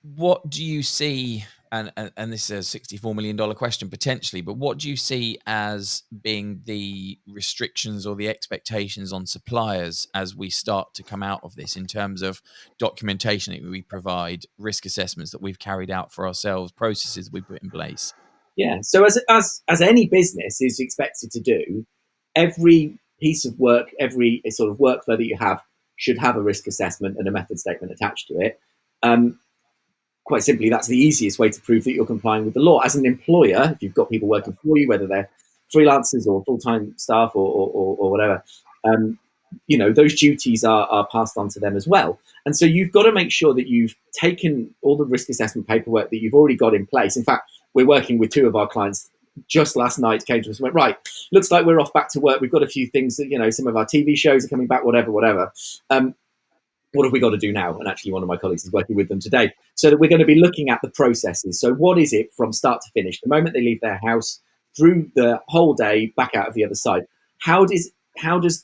Speaker 3: What do you see? And this is a $64 million question potentially, but what do you see as being the restrictions or the expectations on suppliers as we start to come out of this, in terms of documentation that we provide, risk assessments that we've carried out for ourselves, processes we put in place?
Speaker 2: Yeah. So as any business is expected to do, every piece of work, every sort of workflow that you have should have a risk assessment and a method statement attached to it. Quite simply, that's the easiest way to prove that you're complying with the law. As an employer, if you've got people working for you, whether they're freelancers or full-time staff or whatever, those duties are passed on to them as well. And so you've got to make sure that you've taken all the risk assessment paperwork that you've already got in place. In fact, we're working with two of our clients just last night, came to us and went, right, looks like we're off back to work. We've got a few things that, some of our TV shows are coming back, whatever. what have we got to do now? And actually, one of my colleagues is working with them today, so that we're going to be looking at the processes. So what is it from start to finish, the moment they leave their house through the whole day back out of the other side? How does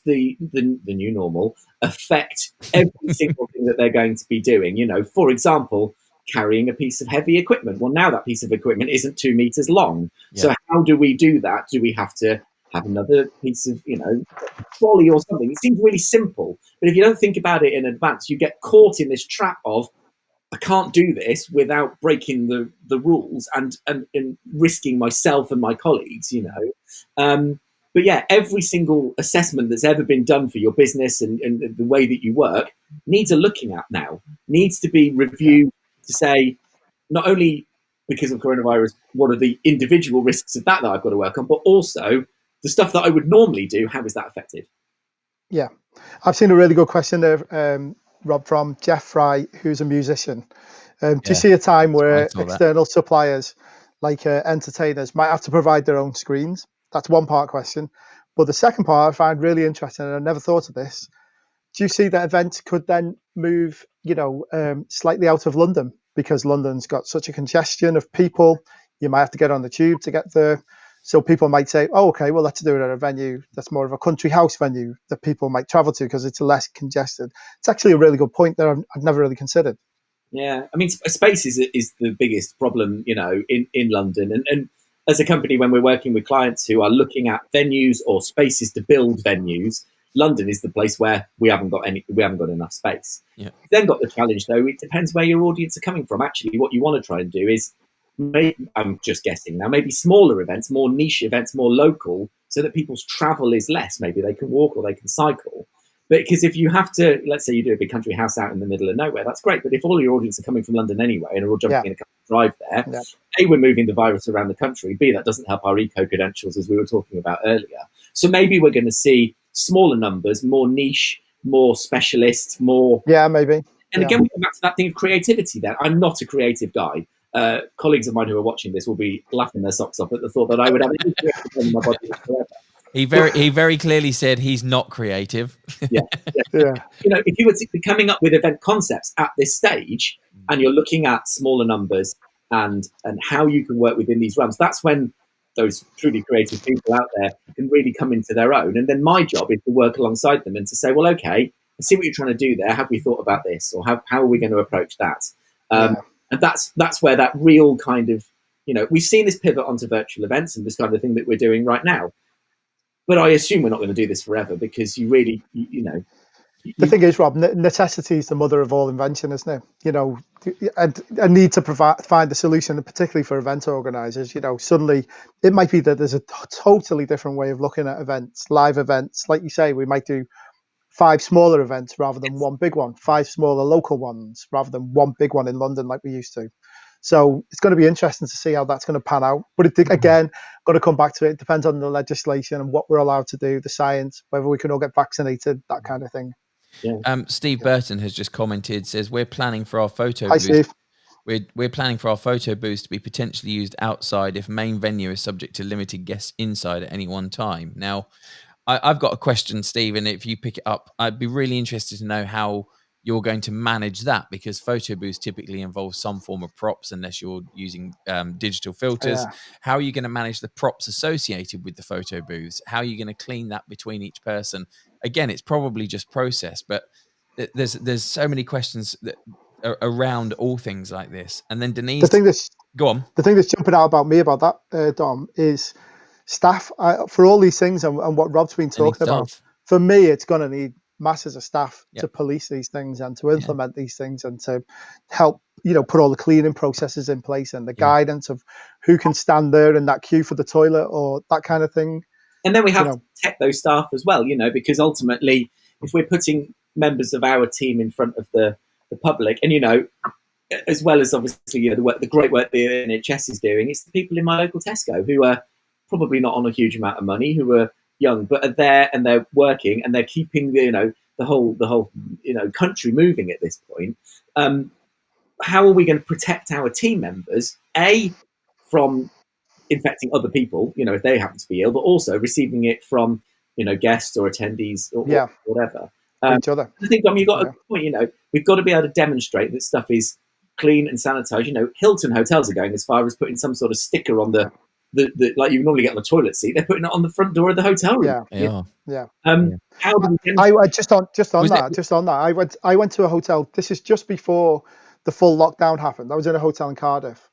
Speaker 2: the new normal affect every single thing that they're going to be doing? For example, carrying a piece of heavy equipment. Well, now that piece of equipment isn't 2 meters long.
Speaker 3: Yeah.
Speaker 2: So how do we do that? Do we have to have another piece of, trolley or something? It seems really simple, but if you don't think about it in advance, you get caught in this trap of, I can't do this without breaking the rules and risking myself and my colleagues, But yeah, every single assessment that's ever been done for your business and the way that you work needs a looking at now, needs to be reviewed to say, not only because of coronavirus, what are the individual risks of that I've got to work on, but also the stuff that I would normally do, how is that affected?
Speaker 1: Yeah, I've seen a really good question there, Rob, from Jeff Fry, who's a musician. Do you see a time where external suppliers, like entertainers, might have to provide their own screens? That's one part question. But the second part I find really interesting, and I never thought of this. Do you see that events could then move, slightly out of London, because London's got such a congestion of people? You might have to get on the tube to get there. So people might say, oh, okay, well, let's do it at a venue that's more of a country house venue that people might travel to because it's less congested. It's actually a really good point that I've never really considered.
Speaker 2: Yeah, I mean, space is the biggest problem, in London. And as a company, when we're working with clients who are looking at venues or spaces to build venues, London is the place where we haven't got enough space.
Speaker 3: Yeah.
Speaker 2: You've then got the challenge, though. It depends where your audience are coming from. Actually, what you want to try and do is, I'm just guessing now, maybe smaller events, more niche events, more local, so that people's travel is less. Maybe they can walk or they can cycle. But because if you have to, let's say you do a big country house out in the middle of nowhere, that's great. But if all your audience are coming from London anyway and are all jumping in a couple of drive there, A, we're moving the virus around the country. B, that doesn't help our eco-credentials, as we were talking about earlier. So maybe we're going to see smaller numbers, more niche, more specialists, more...
Speaker 1: Yeah, maybe.
Speaker 2: And again, we come back to that thing of creativity there. I'm not a creative guy. Colleagues of mine who are watching this will be laughing their socks off at the thought that I would have any creative in my body whatsoever.
Speaker 3: He very clearly said he's not creative.
Speaker 2: Yeah. If you were coming up with event concepts at this stage and you're looking at smaller numbers and how you can work within these realms, that's when those truly creative people out there can really come into their own. And then my job is to work alongside them and to say, well, okay, I see what you're trying to do there. Have we thought about this? Or how are we going to approach that? And that's where that real kind of, we've seen this pivot onto virtual events and this kind of thing that we're doing right now. But I assume we're not going to do this forever because you really,
Speaker 1: The thing is, Rob, necessity is the mother of all invention, isn't it? A need to find the solution, and particularly for event organisers. Suddenly it might be that there's a totally different way of looking at events, live events. Like you say, we might do 5 smaller events rather than one big one, 5 smaller local ones rather than one big one in London like we used to. So it's going to be interesting to see how that's going to pan out. But again, got to come back to it. It depends on the legislation and what we're allowed to do, the science, whether we can all get vaccinated, that kind of thing.
Speaker 2: Yeah.
Speaker 3: Steve Burton has just commented, says we're planning for our photo
Speaker 1: Hi,
Speaker 3: booth.
Speaker 1: Steve.
Speaker 3: We're planning for our photo booths to be potentially used outside if main venue is subject to limited guests inside at any one time. Now, I've got a question, Steve, and if you pick it up, I'd be really interested to know how you're going to manage that, because photo booths typically involve some form of props unless you're using digital filters. How are you going to manage the props associated with the photo booths? How are you going to clean that between each person? Again, it's probably just process, but there's so many questions that are around all things like this. And then Denise, go on.
Speaker 1: The thing that's jumping out about me about that, Dom, is staff for all these things and what Rob's been talking about. For me, it's going to need masses of staff to police these things and to implement these things and to help, put all the cleaning processes in place and the guidance of who can stand there in that queue for the toilet or that kind of thing.
Speaker 2: And then we have to protect those staff as well, because ultimately, if we're putting members of our team in front of the public, and as well as obviously the great work the NHS is doing, it's the people in my local Tesco who are probably not on a huge amount of money, who are young, but are there and they're working and they're keeping the whole country moving at this point. How are we going to protect our team members, A, from infecting other people, if they happen to be ill, but also receiving it from guests or attendees or whatever.
Speaker 1: for each other.
Speaker 2: I think, you've got a point. We've got to be able to demonstrate that stuff is clean and sanitized. Hilton hotels are going as far as putting some sort of sticker on the like you normally get on the toilet seat. They're putting it on the front door of the hotel room.
Speaker 1: Yeah.
Speaker 2: How do we
Speaker 1: I just on that. I went to a hotel. This is just before the full lockdown happened. I was in a hotel in Cardiff.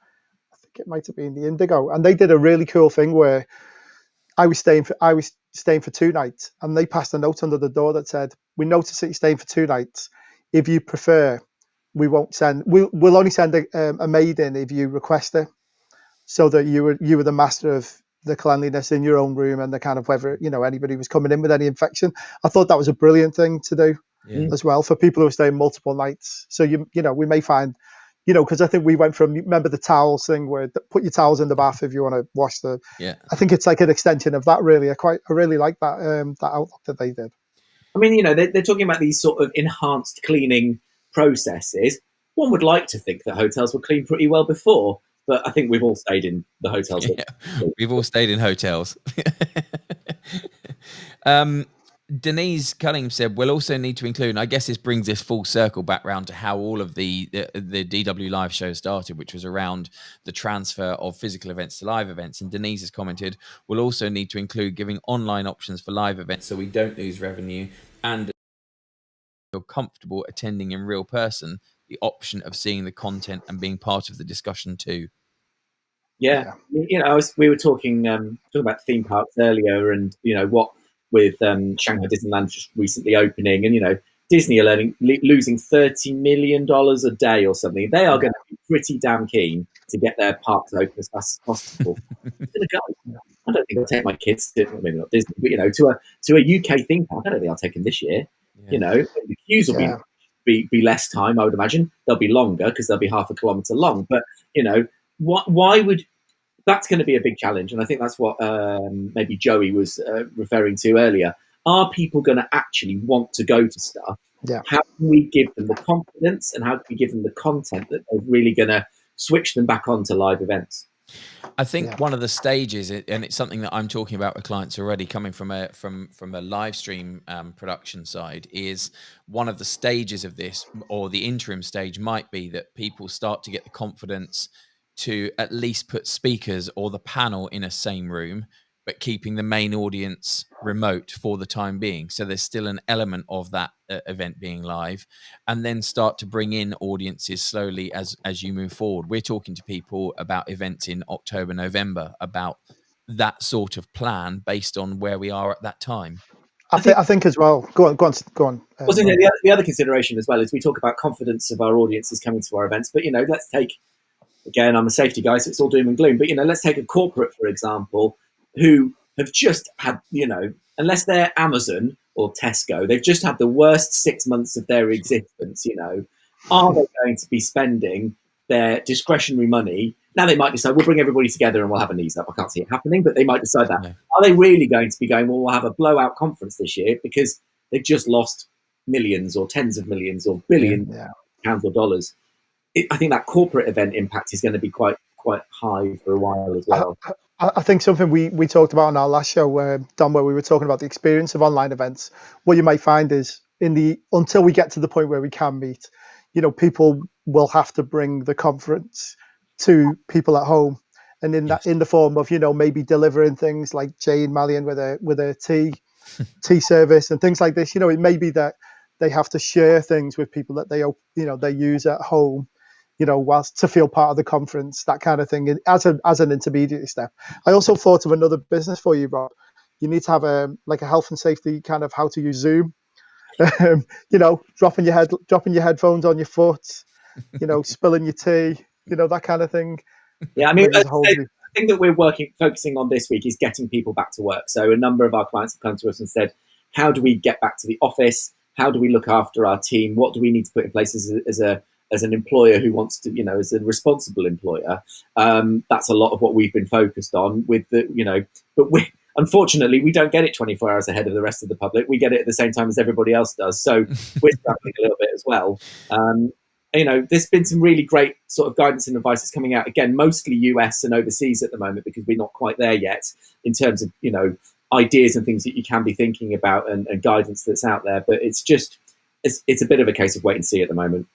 Speaker 1: I think it might have been the Indigo, and they did a really cool thing where I was staying for 2 nights, and they passed a note under the door that said, "We notice that you're staying for 2 nights. If you prefer, we'll only send a maid in if you request it, so that you were the master of the cleanliness in your own room and the kind of whether anybody was coming in with any infection." I thought that was a brilliant thing to do as well for people who are staying multiple nights. So we may find, because I think we went from, remember the towels thing where put your towels in the bath if you want to wash the. I think it's like an extension of that. Really, I really like that that outlook that they did.
Speaker 2: I mean, they're talking about these sort of enhanced cleaning processes. One would like to think that hotels were cleaned pretty well before, but I think we've all stayed in the hotels.
Speaker 3: We've all stayed in hotels. Denise Cunningham said, we'll also need to include, and I guess this brings this full circle back round to how all of the DW Live show started, which was around the transfer of physical events to live events. And Denise has commented, we'll also need to include giving online options for live events so we don't lose revenue and feel comfortable attending in real person, the option of seeing the content and being part of the discussion too.
Speaker 2: Yeah. We were talking about theme parks earlier, and what with Shanghai Disneyland just recently opening, and Disney are losing $30 million a day or something. They are going to be pretty damn keen to get their parks open as fast as possible. It's going to go. I don't think I'll take my kids to, maybe not Disney, but to a UK theme park. I don't think I'll take them this year. The queues will be less time, I would imagine. They'll be longer because they'll be half a kilometre long. But why would that's going to be a big challenge, and I think that's what maybe Joey was referring to earlier. Are people going to actually want to go to stuff? How can we give them the confidence, and how can we give them the content that they're really going to switch them back on to live events?
Speaker 3: I think one of the stages, and it's something that I'm talking about with clients already, coming from a live stream production side, is one of the stages of this, or the interim stage, might be that people start to get the confidence to at least put speakers or the panel in a same room, but keeping the main audience remote for the time being. So there's still an element of that event being live, and then start to bring in audiences slowly as you move forward. We're talking to people about events in October, November, about that sort of plan based on where we are at that time.
Speaker 1: I think as well. Go on.
Speaker 2: The other consideration as well is we talk about confidence of our audiences coming to our events, but let's take, again, I'm a safety guy, so it's all doom and gloom. But let's take a corporate, for example, who have just had, unless they're Amazon or Tesco, they've just had the worst 6 months of their existence. Are they going to be spending their discretionary money? Now they might decide we'll bring everybody together and we'll have a knees up. I can't see it happening, but they might decide that. No. Are they really going to be going, well, we'll have a blowout conference this year because they've just lost millions or tens of millions or billions of pounds or dollars? I think that corporate event impact is going to be quite high for a while as well.
Speaker 1: I think something we talked about on our last show, Don, where we were talking about the experience of online events. What you might find is until we get to the point where we can meet, people will have to bring the conference to people at home, and in the form of maybe delivering things like Jane Mallion with a tea service and things like this. It may be that they have to share things with people that they use at home, whilst to feel part of the conference, that kind of thing, as an intermediate step. I also thought of another business for you, Rob. You need to have a health and safety kind of how to use Zoom. Dropping your headphones on your foot, spilling your tea, that kind of thing.
Speaker 2: Yeah, I mean, the thing that we're focusing on this week is getting people back to work. So a number of our clients have come to us and said, how do we get back to the office? How do we look after our team? What do we need to put in place as an employer who wants to, as a responsible employer? That's a lot of what we've been focused on with but unfortunately, we don't get it 24 hours ahead of the rest of the public. We get it at the same time as everybody else does. So we're struggling a little bit as well. There's been some really great sort of guidance and advice that's coming out, again, mostly US and overseas at the moment, because we're not quite there yet in terms of, ideas and things that you can be thinking about and guidance that's out there. But it's a bit of a case of wait and see at the moment.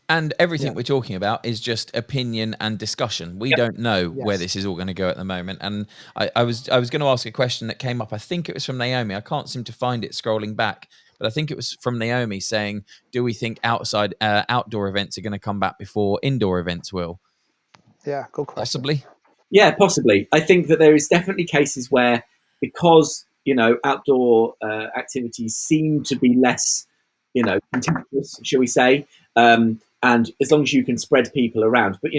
Speaker 3: And everything we're talking about is just opinion and discussion. We don't know where this is all going to go at the moment. And I was going to ask a question that came up. I think it was from Naomi. I can't seem to find it scrolling back, but I think it was from Naomi saying, "Do we think outdoor events are going to come back before indoor events will?"
Speaker 1: Yeah, good question.
Speaker 3: Possibly.
Speaker 2: Yeah, possibly. I think that there is definitely cases where, because outdoor activities seem to be less contentious, shall we say, and as long as you can spread people around. But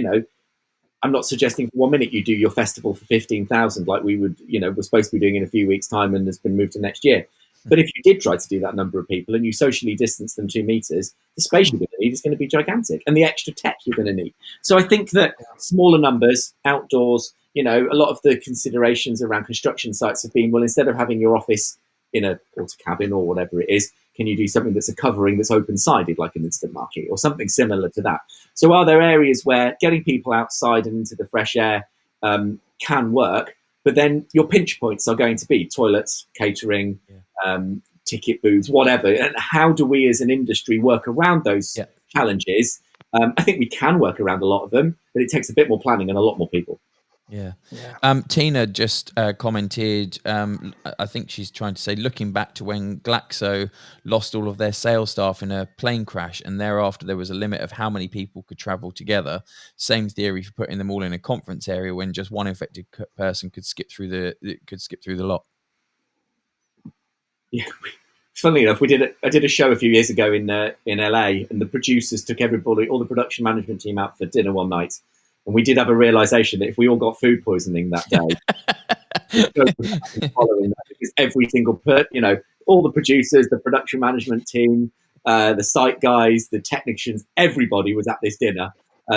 Speaker 2: I'm not suggesting for 1 minute you do your festival for 15,000 like we would, we're supposed to be doing in a few weeks' time, and has been moved to next year. But if you did try to do that number of people and you socially distance them 2 meters, the space you're going to need is going to be gigantic, and the extra tech you're going to need. So I think that smaller numbers, outdoors, a lot of the considerations around construction sites have been, well, instead of having your office in a porta cabin or whatever it is, can you do something that's a covering that's open-sided, like an instant market or something similar to that? So are there areas where getting people outside and into the fresh air can work, but then your pinch points are going to be toilets, catering, ticket booths, whatever? And how do we as an industry work around those challenges? I think we can work around a lot of them, but it takes a bit more planning and a lot more people.
Speaker 3: Yeah. Tina just commented, I think she's trying to say, looking back to when Glaxo lost all of their sales staff in a plane crash, and thereafter there was a limit of how many people could travel together. Same theory for putting them all in a conference area when just one infected person could skip through the lot.
Speaker 2: Yeah. Funnily enough, I did a show a few years ago in LA, and the producers took everybody, all the production management team, out for dinner one night. And we did have a realization that if we all got food poisoning that day, following that, because every single all the producers, the production management team, the site guys, the technicians, everybody was at this dinner.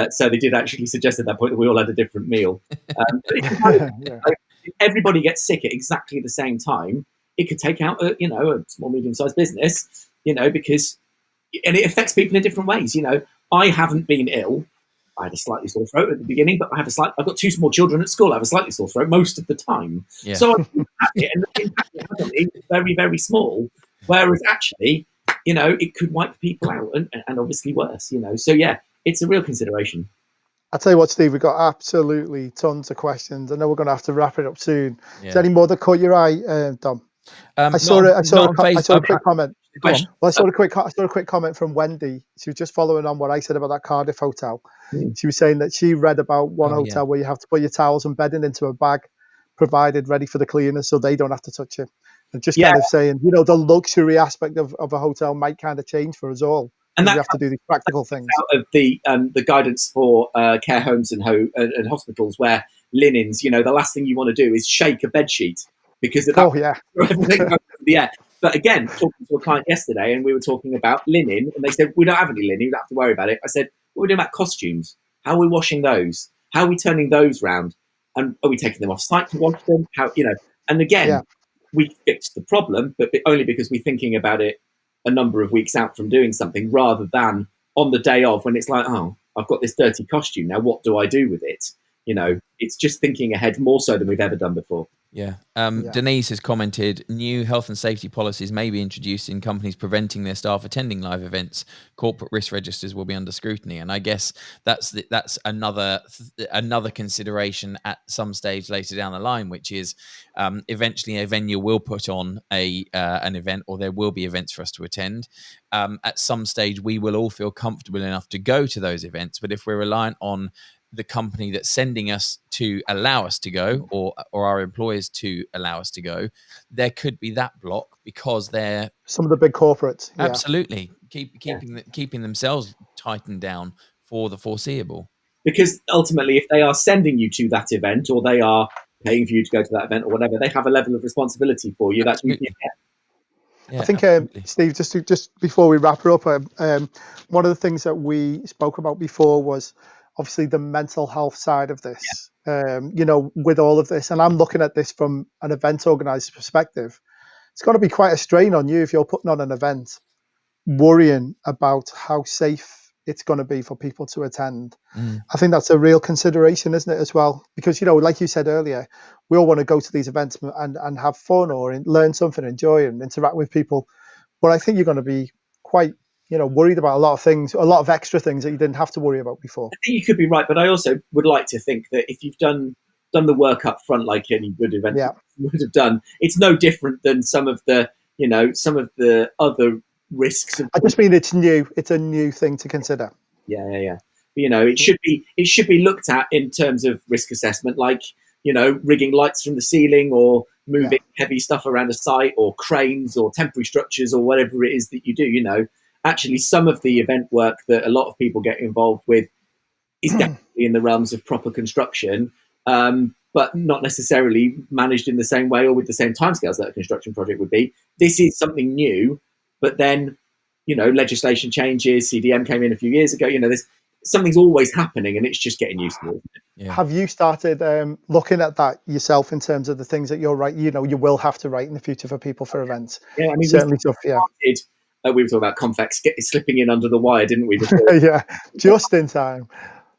Speaker 2: So they did actually suggest at that point that we all had a different meal. But if everybody gets sick at exactly the same time, it could take out a small, medium-sized business, because, and it affects people in different ways. I haven't been ill. I had a slightly sore throat at the beginning, but I've got 2 small children at school. I have a slightly sore throat most of the time.
Speaker 3: Yeah.
Speaker 2: So I had it, and the impact it had on me was very, very small. Whereas actually, it could wipe people out and obviously worse, So yeah, it's a real consideration.
Speaker 1: I'll tell you what, Steve, we've got absolutely tons of questions. I know we're going to have to wrap it up soon.
Speaker 3: Yeah.
Speaker 1: Is there any more that caught your eye, Dom? I saw a quick comment. Well, I saw a quick comment from Wendy. She was just following on what I said about that Cardiff hotel. She was saying that she read about one hotel where you have to put your towels and bedding into a bag, provided ready for the cleaners, so they don't have to touch it. And just kind of saying, the luxury aspect of a hotel might kind of change for us all. And we have to do these practical things.
Speaker 2: Out of the guidance for care homes and hospitals, where linens, the last thing you want to do is shake a bed sheet, because everything goes into the air. But again, talking to a client yesterday, and we were talking about linen, and they said, we don't have any linen, you don't have to worry about it. I said, what are we doing about costumes? How are we washing those? How are we turning those round? And are we taking them off site to wash them? And again, we fixed the problem, but only because we're thinking about it a number of weeks out from doing something, rather than on the day of, when it's like, oh, I've got this dirty costume, now what do I do with it? It's just thinking ahead more so than we've ever done before.
Speaker 3: Yeah. Denise has commented, new health and safety policies may be introduced in companies preventing their staff attending live events. Corporate risk registers will be under scrutiny. And I guess that's another consideration at some stage later down the line, which is eventually a venue will put on an event, or there will be events for us to attend. At some stage, we will all feel comfortable enough to go to those events. But if we're reliant on the company that's sending us to allow us to go, or our employers to allow us to go, there could be that block, because they're
Speaker 1: some of the big corporates
Speaker 3: absolutely keeping themselves tightened down for the foreseeable.
Speaker 2: Because ultimately, if they are sending you to that event, or they are paying for you to go to that event or whatever, they have a level of responsibility for you.
Speaker 1: I think, Steve, just before we wrap it up, one of the things that we spoke about before was obviously the mental health side of this, with all of this. And I'm looking at this from an event organizer's perspective. It's got to be quite a strain on you if you're putting on an event, worrying about how safe it's going to be for people to attend. I think that's a real consideration, isn't it, as well? Because, like you said earlier, we all want to go to these events and have fun or learn something, enjoy and interact with people. But I think you're going to be quite, worried about a lot of things, a lot of extra things that you didn't have to worry about before.
Speaker 2: I think you could be right, but I also would like to think that if you've done the work up front, like any good event would have done, it's no different than some of the other risks.
Speaker 1: I just mean it's new. It's a new thing to consider.
Speaker 2: Yeah. It should be looked at in terms of risk assessment, like rigging lights from the ceiling or moving heavy stuff around a site or cranes or temporary structures or whatever it is that you do. Actually, some of the event work that a lot of people get involved with is definitely in the realms of proper construction, but not necessarily managed in the same way or with the same timescales that a construction project would be. This is something new, but then, legislation changes. CDM came in a few years ago. Something's always happening, and it's just getting used to it.
Speaker 1: Yeah. Have you started looking at that yourself in terms of the things that you're right? You will have to write in the future for people for events.
Speaker 2: Yeah, I mean,
Speaker 1: certainly tough. Yeah.
Speaker 2: We were talking about Confex slipping in under the wire, didn't we? Before?
Speaker 1: Yeah, just in time.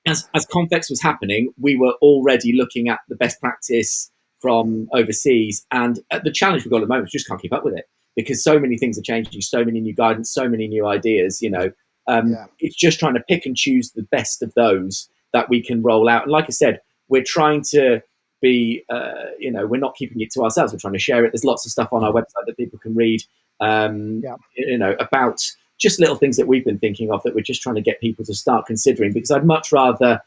Speaker 2: As Confex was happening, we were already looking at the best practice from overseas, and the challenge we've got at the moment is just can't keep up with it because so many things are changing, so many new guidance, so many new ideas. It's just trying to pick and choose the best of those that we can roll out. And like I said, we're trying to be, we're not keeping it to ourselves. We're trying to share it. There's lots of stuff on our website that people can read. About just little things that we've been thinking of that we're just trying to get people to start considering, because I'd much rather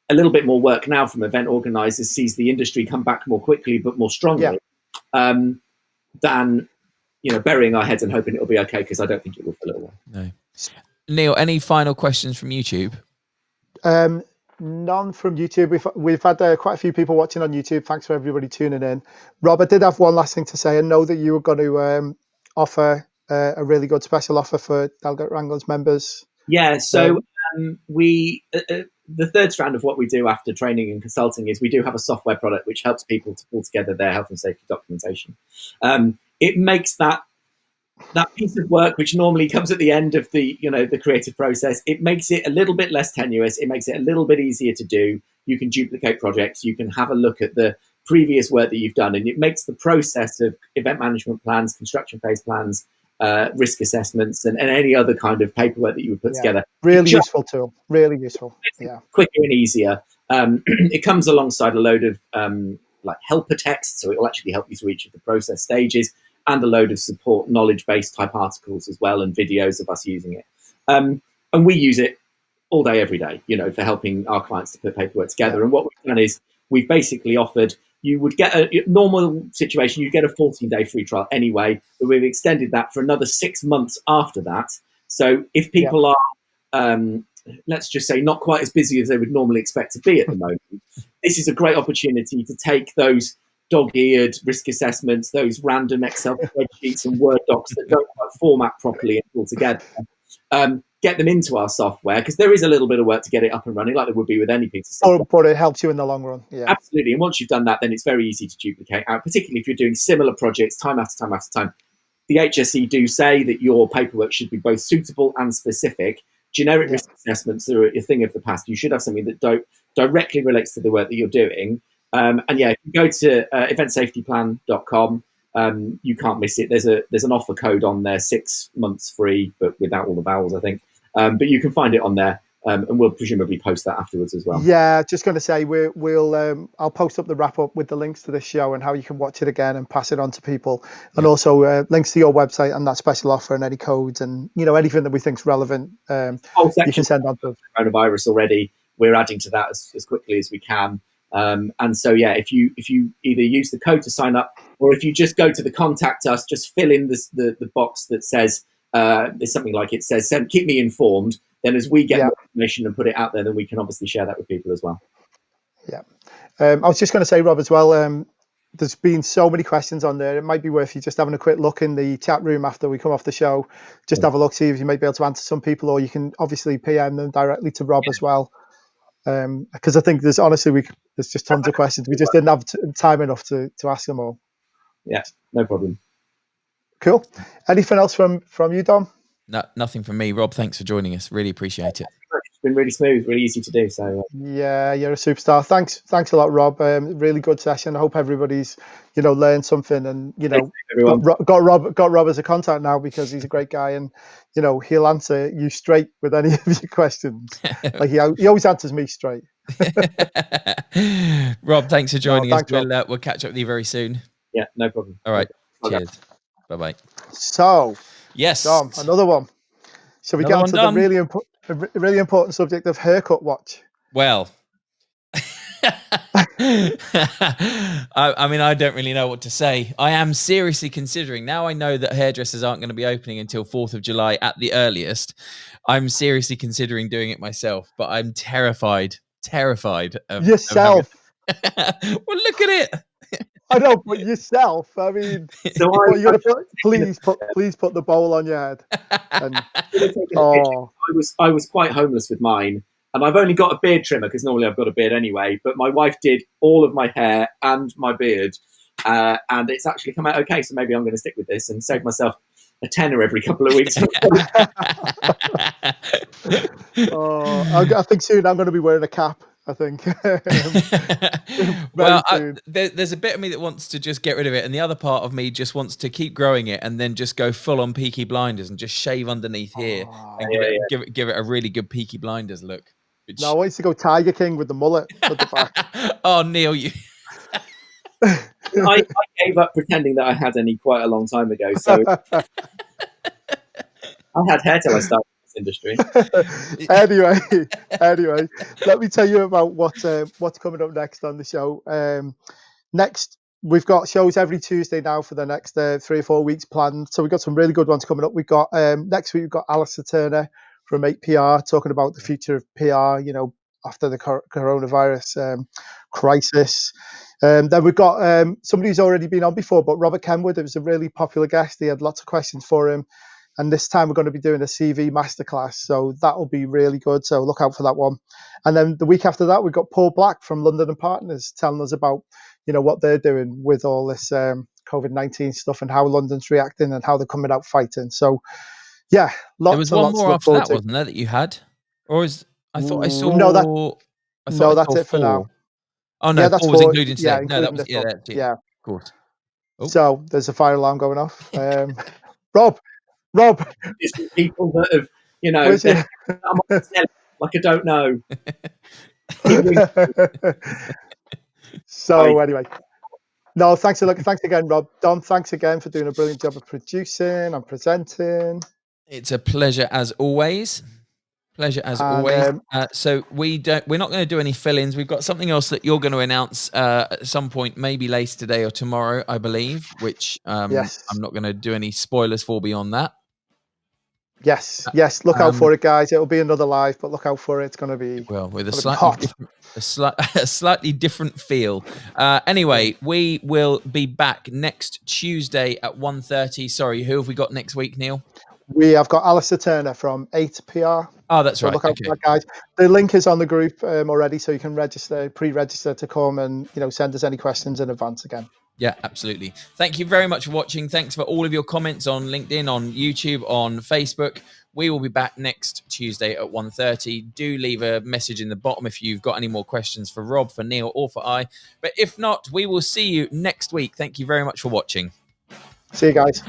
Speaker 2: a little bit more work now from event organisers sees the industry come back more quickly but more strongly than burying our heads and hoping it'll be okay, because I don't think it will for a little while.
Speaker 3: No. Neil, any final questions from YouTube?
Speaker 1: None from YouTube. We've had quite a few people watching on YouTube. Thanks for everybody tuning in. Rob, I did have one last thing to say. I know that you were going to offer a really good special offer for Delegate Wranglers members.
Speaker 2: Yeah, so we the third strand of what we do after training and consulting is we do have a software product which helps people to pull together their health and safety documentation. It makes that piece of work, which normally comes at the end of the creative process, it makes it a little bit less tenuous. It makes it a little bit easier to do. You can duplicate projects. You can have a look at the previous work that you've done, and it makes the process of event management plans, construction phase plans, risk assessments, and any other kind of paperwork that you would put together.
Speaker 1: Really useful tool. Really useful. Yeah.
Speaker 2: Quicker and easier. It comes alongside a load of like helper text, so it will actually help you through each of the process stages, and a load of support knowledge-based type articles as well, and videos of us using it. And we use it all day, every day, for helping our clients to put paperwork together. And what we've done is we've basically offered, you would get a normal situation, you get a 14-day free trial anyway, but we've extended that for another 6 months after that. So if people are, let's just say, not quite as busy as they would normally expect to be at the moment, this is a great opportunity to take those dog-eared risk assessments, those random Excel spreadsheets and Word docs that don't quite format properly and pull together, get them into our software, because there is a little bit of work to get it up and running, like there would be with any piece of software.
Speaker 1: But it helps you in the long run. Yeah,
Speaker 2: absolutely. And once you've done that, then it's very easy to duplicate out, particularly if you're doing similar projects time after time after time. The HSE do say that your paperwork should be both suitable and specific. Generic risk assessments are a thing of the past. You should have something that directly relates to the work that you're doing. And if you go to eventsafetyplan.com, you can't miss it. There's an offer code on there, 6 months free, but without all the vowels, I think. But you can find it on there, and we'll presumably post that afterwards as well.
Speaker 1: Yeah, just going to say I'll post up the wrap up with the links to this show and how you can watch it again and pass it on to people, and also links to your website and that special offer and any codes and anything that we think's relevant. You can send on to
Speaker 2: coronavirus already. We're adding to that as quickly as we can. And so, if you either use the code to sign up, or if you just go to the contact us, just fill in the box that says, there's something like it says, keep me informed. Then as we get more information and put it out there, then we can obviously share that with people as well.
Speaker 1: Yeah. I was just going to say, Rob, as well, there's been so many questions on there. It might be worth you just having a quick look in the chat room after we come off the show. Just have a look, see if you might be able to answer some people, or you can obviously PM them directly to Rob as well. Because I think there's just tons of questions. We just didn't have time enough to ask them all.
Speaker 2: Yeah, no problem.
Speaker 1: Cool. Anything else from you, Dom?
Speaker 3: No, nothing from me. Rob, thanks for joining us. Really appreciate it.
Speaker 2: It's been really smooth, really easy to do. So
Speaker 1: Yeah, you're a superstar. Thanks a lot, Rob. Really good session. I hope everybody's, learned something, and
Speaker 2: everyone.
Speaker 1: got Rob as a contact now, because he's a great guy, and he'll answer you straight with any of your questions. Like he always answers me straight.
Speaker 3: Rob, thanks for joining us.
Speaker 1: Rob.
Speaker 3: We'll catch up with you very soon.
Speaker 2: Yeah, no problem.
Speaker 3: All right.
Speaker 2: Okay.
Speaker 3: Cheers. Bye-bye.
Speaker 1: So,
Speaker 3: Yes.
Speaker 1: Dom, another one. Shall we get on to the really important subject of haircut watch?
Speaker 3: Well, I mean, I don't really know what to say. I am seriously considering, now I know that hairdressers aren't going to be opening until 4th of July at the earliest. I'm seriously considering doing it myself, but I'm terrified of
Speaker 1: yourself.
Speaker 3: Well, look at it.
Speaker 1: I know, but yourself. I mean,
Speaker 2: So
Speaker 1: what, you're gonna please put the bowl on your head. And,
Speaker 2: I was quite homeless with mine, and I've only got a beard trimmer because normally I've got a beard anyway. But my wife did all of my hair and my beard, and it's actually come out okay. So maybe I'm going to stick with this and save myself a tenner every couple of weeks.
Speaker 1: I think soon I'm going to be wearing a cap. I think.
Speaker 3: Well, there's a bit of me that wants to just get rid of it, and the other part of me just wants to keep growing it and then just go full on Peaky Blinders and just shave underneath here and give it a really good Peaky Blinders look.
Speaker 1: No, I want to go Tiger King with the mullet at the back.
Speaker 3: Oh, Neil, you.
Speaker 2: I gave up pretending that I had any quite a long time ago. So I had hair till I started industry.
Speaker 1: anyway, let me tell you about what's coming up next on the show. Next, we've got shows every Tuesday now for the next 3 or 4 weeks planned. So we've got some really good ones coming up. We've got next week we've got Alistair Turner from 8PR talking about the future of PR, after the coronavirus crisis. Then we've got somebody who's already been on before, but Robert Kenwood. It was a really popular guest. He had lots of questions for him. And this time we're going to be doing a CV masterclass. So that'll be really good. So look out for that one. And then the week after that, we've got Paul Black from London and Partners telling us about, what they're doing with all this COVID-19 stuff and how London's reacting and how they're coming out fighting. So, yeah, lots.
Speaker 3: There was one more after that, wasn't there, that you had? Or I thought I saw...
Speaker 1: that's it for now.
Speaker 3: Oh, no,
Speaker 1: that's
Speaker 3: Paul was including today.
Speaker 1: Yeah,
Speaker 3: no, that was...
Speaker 1: Yeah.
Speaker 3: Of course.
Speaker 1: Oh. So there's a fire alarm going off. Rob.
Speaker 2: People that have, I'm like I don't know.
Speaker 1: So anyway, no, thanks again, Rob. Dom, thanks again for doing a brilliant job of producing and presenting.
Speaker 3: It's a pleasure as always. So we're not going to do any fill-ins. We've got something else that you're going to announce at some point, maybe later today or tomorrow, I believe. Which
Speaker 1: yes.
Speaker 3: I'm not going to do any spoilers for beyond that.
Speaker 1: Yes. Look out for it, guys. It'll be another live, but look out for it. It's going to be
Speaker 3: with a slightly different feel. Anyway, we will be back next Tuesday at 1:30. Sorry, who have we got next week, Neil?
Speaker 1: We have got Alistair Turner from 8PR.
Speaker 3: Oh, that's right.
Speaker 1: Look out for that, guys. The link is on the group already, so you can pre-register to come and send us any questions in advance again.
Speaker 3: Yeah, absolutely. Thank you very much for watching. Thanks for all of your comments on LinkedIn, on YouTube, on Facebook. We will be back next Tuesday at 1:30. Do leave a message in the bottom if you've got any more questions for Rob, for Neil, or for I. But if not, we will see you next week. Thank you very much for watching.
Speaker 1: See you guys.